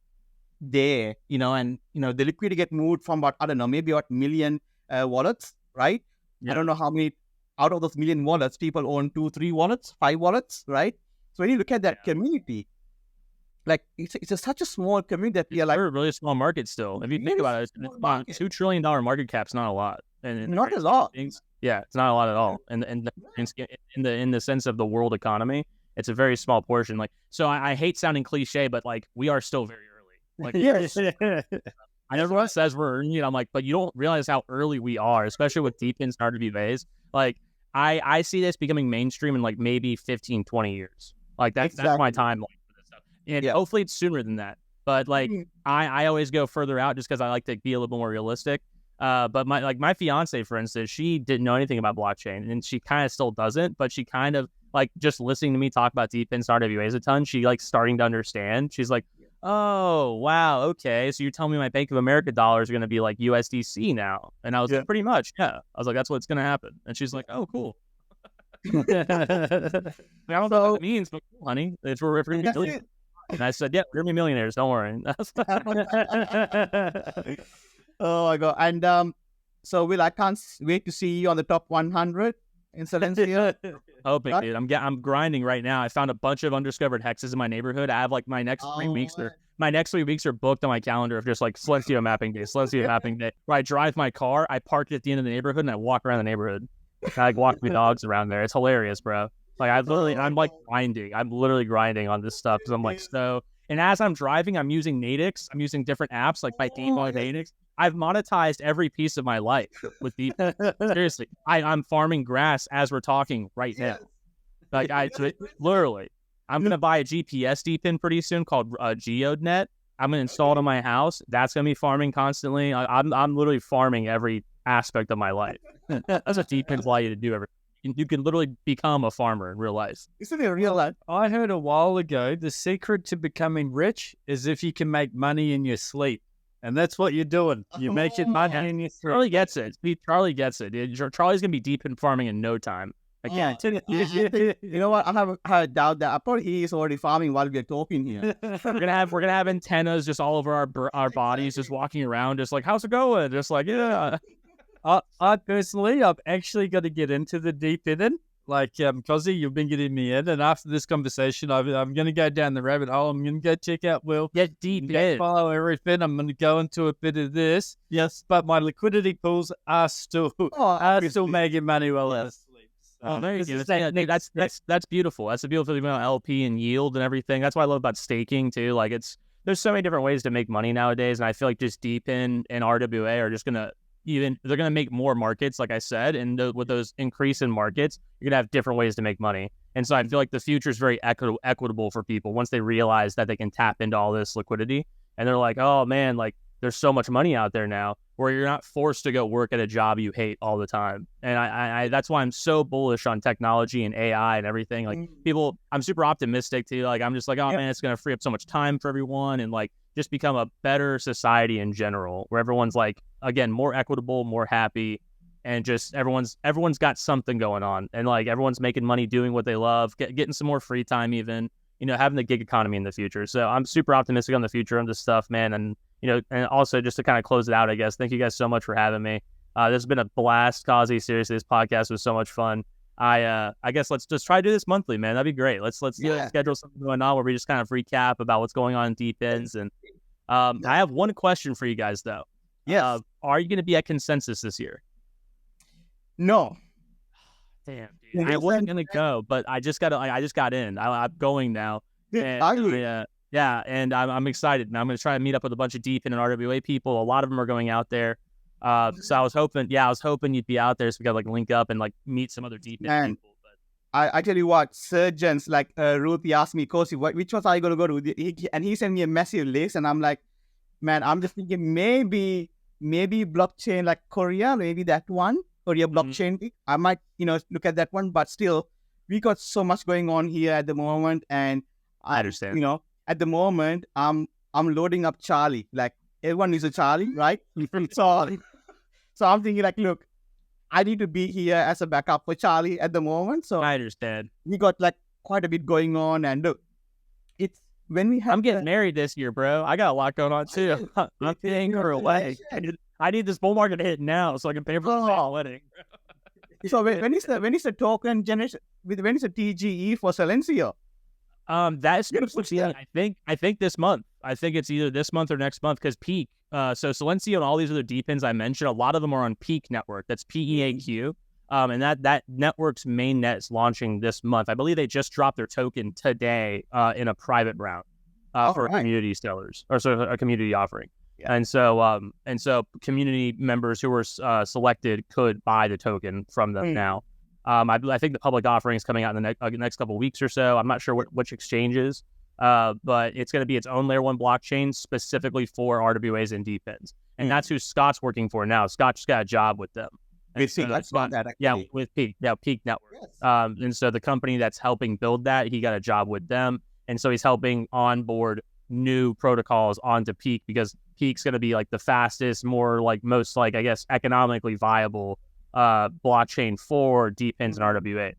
there, and the liquidity get moved from what, I don't know, maybe what million wallets, right? Yeah. I don't know how many. Out of those million wallets, people own 2, 3 wallets, 5 wallets, right? So when you look at that community, like it's such a small community that we are like, we're a really small market still. If you think about it, it's about $2 trillion market cap's not a lot, and not a lot. It's not a lot at all. And in the sense of the world economy, it's a very small portion. Like, so I hate sounding cliche, but like we are still very early. Like, yes. And everyone says we're early, and I'm like, but you don't realize how early we are, especially with DePIN and RWAs. Like, I see this becoming mainstream in like maybe 15, 20 years. Like that's my timeline for this stuff. And hopefully it's sooner than that. But like I always go further out just because I like to be a little bit more realistic. But my fiance, for instance, she didn't know anything about blockchain, and she kind of still doesn't, but she kind of like just listening to me talk about DePIN and RWAs a ton, she like starting to understand. She's like, oh, wow, okay. So you're telling me my Bank of America dollars are going to be like USDC now? And I was like, pretty much, yeah. I was like, that's what's going to happen. And she's like, oh, cool. I don't know what it means, but cool, honey. It's where we're going to be millionaires. And I said, yeah, we're going to be millionaires. Don't worry. Oh, my God. And so, Will, I can't wait to see you on the top 100 in Silencio. Hoping, dude. I'm grinding right now. I found a bunch of undiscovered hexes in my neighborhood. I have like my next 3 weeks are booked on my calendar of just like Silencio mapping day, where I drive my car, I park it at the end of the neighborhood, and I walk around the neighborhood. I like walk my dogs around there. It's hilarious, bro. Like I'm like grinding. I'm literally grinding on this stuff because I'm like so And as I'm driving, I'm using Natix. I'm using different apps like my DePIN Natix. I've monetized every piece of my life with DePIN. Seriously, I'm farming grass as we're talking right now. Like literally, I'm gonna buy a GPS DePIN pretty soon called GeoNet. I'm gonna install it on my house. That's gonna be farming constantly. I'm literally farming every aspect of my life. That's what DePINs allow you to do. You can literally become a farmer in real life. Isn't it real life? I heard a while ago the secret to becoming rich is if you can make money in your sleep. And that's what you're doing. You're making money in your sleep. Charlie gets it. Charlie gets it. Charlie's going to be DePIN farming in no time. You know what? I have a doubt that probably he is already farming while we're talking here. We're gonna have antennas just all over our bodies, just walking around, just like, how's it going? Just like, yeah. I personally, I've actually got to get into the DePIN. Like, Cozzy, you've been getting me in, and after this conversation, I'm going to go down the rabbit hole. I'm going to go check out Will. Get DePIN. Follow everything. I'm going to go into a bit of this. Yes. But my liquidity pools are still making money while I sleep. So there you go. That's beautiful. That's a beautiful thing about LP and yield and everything. That's what I love about staking too. Like there's so many different ways to make money nowadays, and I feel like just DePIN and RWA are just gonna they're gonna make more markets, like I said, and with those increase in markets, you're gonna have different ways to make money. And so I feel like the future is very equitable for people once they realize that they can tap into all this liquidity, and they're like, oh man, like there's so much money out there now where you're not forced to go work at a job you hate all the time. And I that's why I'm so bullish on technology and AI and everything. Like people, I'm super optimistic too. Like I'm just like, oh man, it's going to free up so much time for everyone and like just become a better society in general where everyone's like, again, more equitable, more happy, and just everyone's got something going on. And like everyone's making money doing what they love, getting some more free time even, having the gig economy in the future. So I'm super optimistic on the future of this stuff, man. And and also just to kind of close it out, I guess, thank you guys so much for having me. This has been a blast, Kazi. Seriously, this podcast was so much fun. I guess let's just try to do this monthly, man. That'd be great. Let's schedule something going on where we just kind of recap about what's going on in DePINs. And I have one question for you guys though. Yes. Are you going to be at Consensus this year? No. Damn, dude. I wasn't going to go, but I just got in. I'm going now. Yeah, and I'm excited. And I'm going to try to meet up with a bunch of DePIN and RWA people. A lot of them are going out there. So I was hoping you'd be out there so we could like link up and like meet some other DePIN people. But I tell you what, surgeons like Ruthie asked me, Kosi, which ones are you going to go to? And he sent me a massive list, and I'm like, man, I'm just thinking maybe blockchain like Korea, maybe that one, Korea blockchain. Mm-hmm. I might look at that one, but still, we got so much going on here at the moment, and I understand. At the moment, I'm loading up Charlie. Like everyone is a Charlie, right? So I'm thinking like, look, I need to be here as a backup for Charlie at the moment. So I understand. We got like quite a bit going on, and look, it's when we have. I'm getting married this year, bro. I got a lot going on too. I'm paying her away. I need this bull market to hit now so I can pay for the wedding. So when is the token generation? When is the TGE for Silencio? That's I think this month. I think it's either this month or next month because Peak. So Silencio and all these other DePINs I mentioned, a lot of them are on Peak Network. That's PEAQ. And that network's main net is launching this month. I believe they just dropped their token today in a private round for community sellers or sort of a community offering. Yeah. And so community members who were selected could buy the token from them now. I think the public offering is coming out in the next couple of weeks or so. I'm not sure which exchanges, but it's going to be its own layer 1 blockchain specifically for RWAs and DePINs. And that's who Scott's working for now. Scott just got a job with them. With Peak, with Peak. Yeah, Peak Network. Yes. And so the company that's helping build that, he got a job with them. And so he's helping onboard new protocols onto Peak because Peak's going to be like the fastest, most I guess, economically viable blockchain for DePINs and RWAs.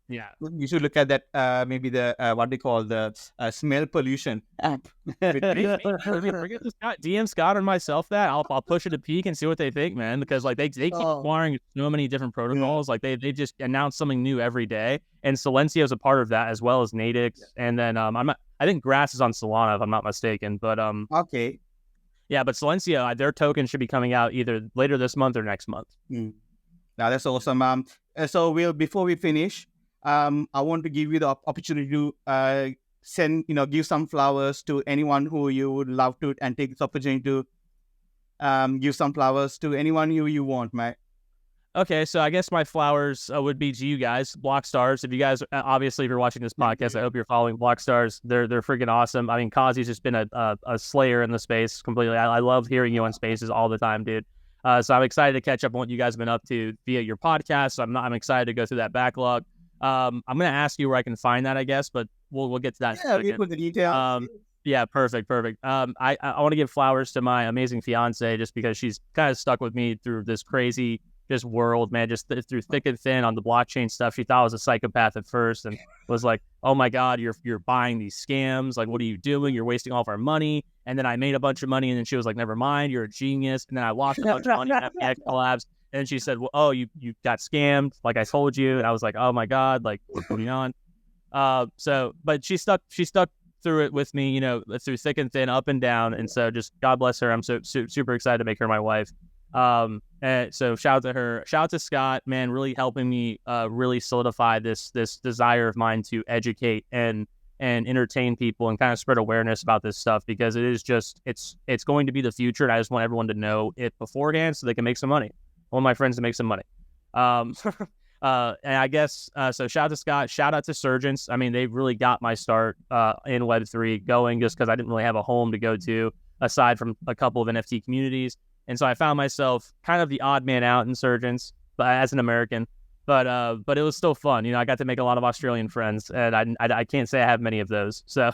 You should look at that. Maybe the what they call the smell pollution app. DM Scott and myself that I'll push it to Peak and see what they think, man. Because like they keep acquiring so many different protocols. Like they just announce something new every day, and Silencio is a part of that as well as Natix. And then I think Grass is on Solana if I'm not mistaken. But okay. Yeah, but Silencio, their token should be coming out either later this month or next month. Now that's awesome. So before we finish, I want to give you the opportunity to give some flowers to anyone who you would love to, and take this opportunity to give some flowers to anyone who you want, mate. Okay, so I guess my flowers would be to you guys, Blockstars. If you guys, obviously, if you're watching this podcast, I hope you're following Blockstars. They're freaking awesome. I mean, Kazi's just been a slayer in the space completely. I love hearing you on Spaces all the time, dude. So I'm excited to catch up on what you guys have been up to via your podcast. So I'm excited to go through that backlog. I'm going to ask you where I can find that, I guess, but we'll get to that. Yeah, we put the details. Yeah, perfect. I want to give flowers to my amazing fiance just because she's kind of stuck with me through this crazy just world, man, just through thick and thin on the blockchain stuff. She thought I was a psychopath at first and was like, oh my God, you're buying these scams. Like, what are you doing? You're wasting all of our money. And then I made a bunch of money, and then she was like, never mind, you're a genius. And then I lost a bunch of money at FTX collabs. And she said, well, oh, you got scammed, like I told you. And I was like, oh my God, like, what's going on? But she stuck through it with me, through thick and thin, up and down. And so just God bless her. I'm so super excited to make her my wife. And so shout out to her, shout out to Scott, man, really helping me really solidify this desire of mine to educate and entertain people and kind of spread awareness about this stuff, because it is just it's going to be the future, and I just want everyone to know it beforehand so they can make some money. I want my friends to make some money. And I guess so shout out to Scott, shout out to Surgeons. I mean, they've really got my start in Web3 going, just because I didn't really have a home to go to aside from a couple of NFT communities. And so I found myself kind of the odd man out in Surgeons, but as an American. But it was still fun. I got to make a lot of Australian friends, and I can't say I have many of those. So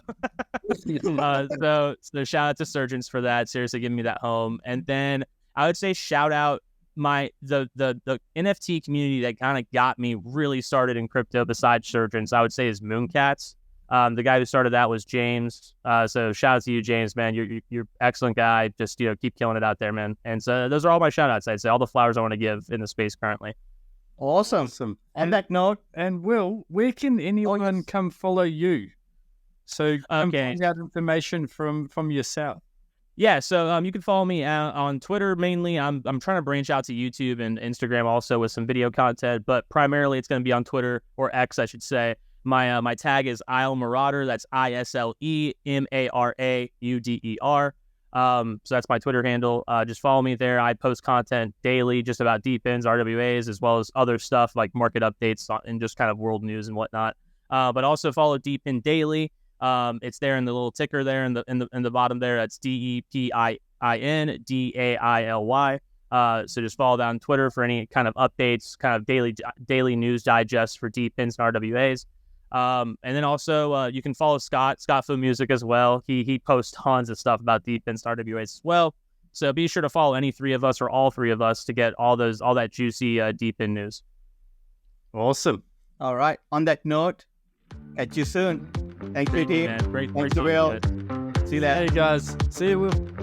so shout out to Surgeons for that. Seriously, giving me that home. And then I would say shout out the NFT community that kind of got me really started in crypto besides Surgeons, I would say, is Mooncats. The guy who started that was James. So shout out to you, James, man. You're excellent guy. Just, keep killing it out there, man. And so those are all my shout outs. I'd say all the flowers I want to give in the space currently. Awesome. On that note, and Will, where can anyone come follow you? So find out information from yourself. Yeah, so you can follow me on Twitter mainly. I'm trying to branch out to YouTube and Instagram also with some video content, but primarily it's going to be on Twitter, or X, I should say. My tag is Isle Marauder. That's ISLEMARAUDER. So that's my Twitter handle. Just follow me there. I post content daily just about DePINs, RWAs, as well as other stuff like market updates and just kind of world news and whatnot. But also follow DePIN Daily. It's there in the little ticker there in the bottom there. That's DEPIN DAILY. So just follow that on Twitter for any kind of updates, kind of daily news digests for DePINs and RWAs. And then also you can follow Scott Fu Music as well. He posts tons of stuff about DePINs and RWAs as well. So be sure to follow any three of us or all three of us to get all that juicy DePIN news. Awesome. All right. On that note, catch you soon. Thank you, team. Great Thank you, Will. See you later. Hey, guys. See you, Will.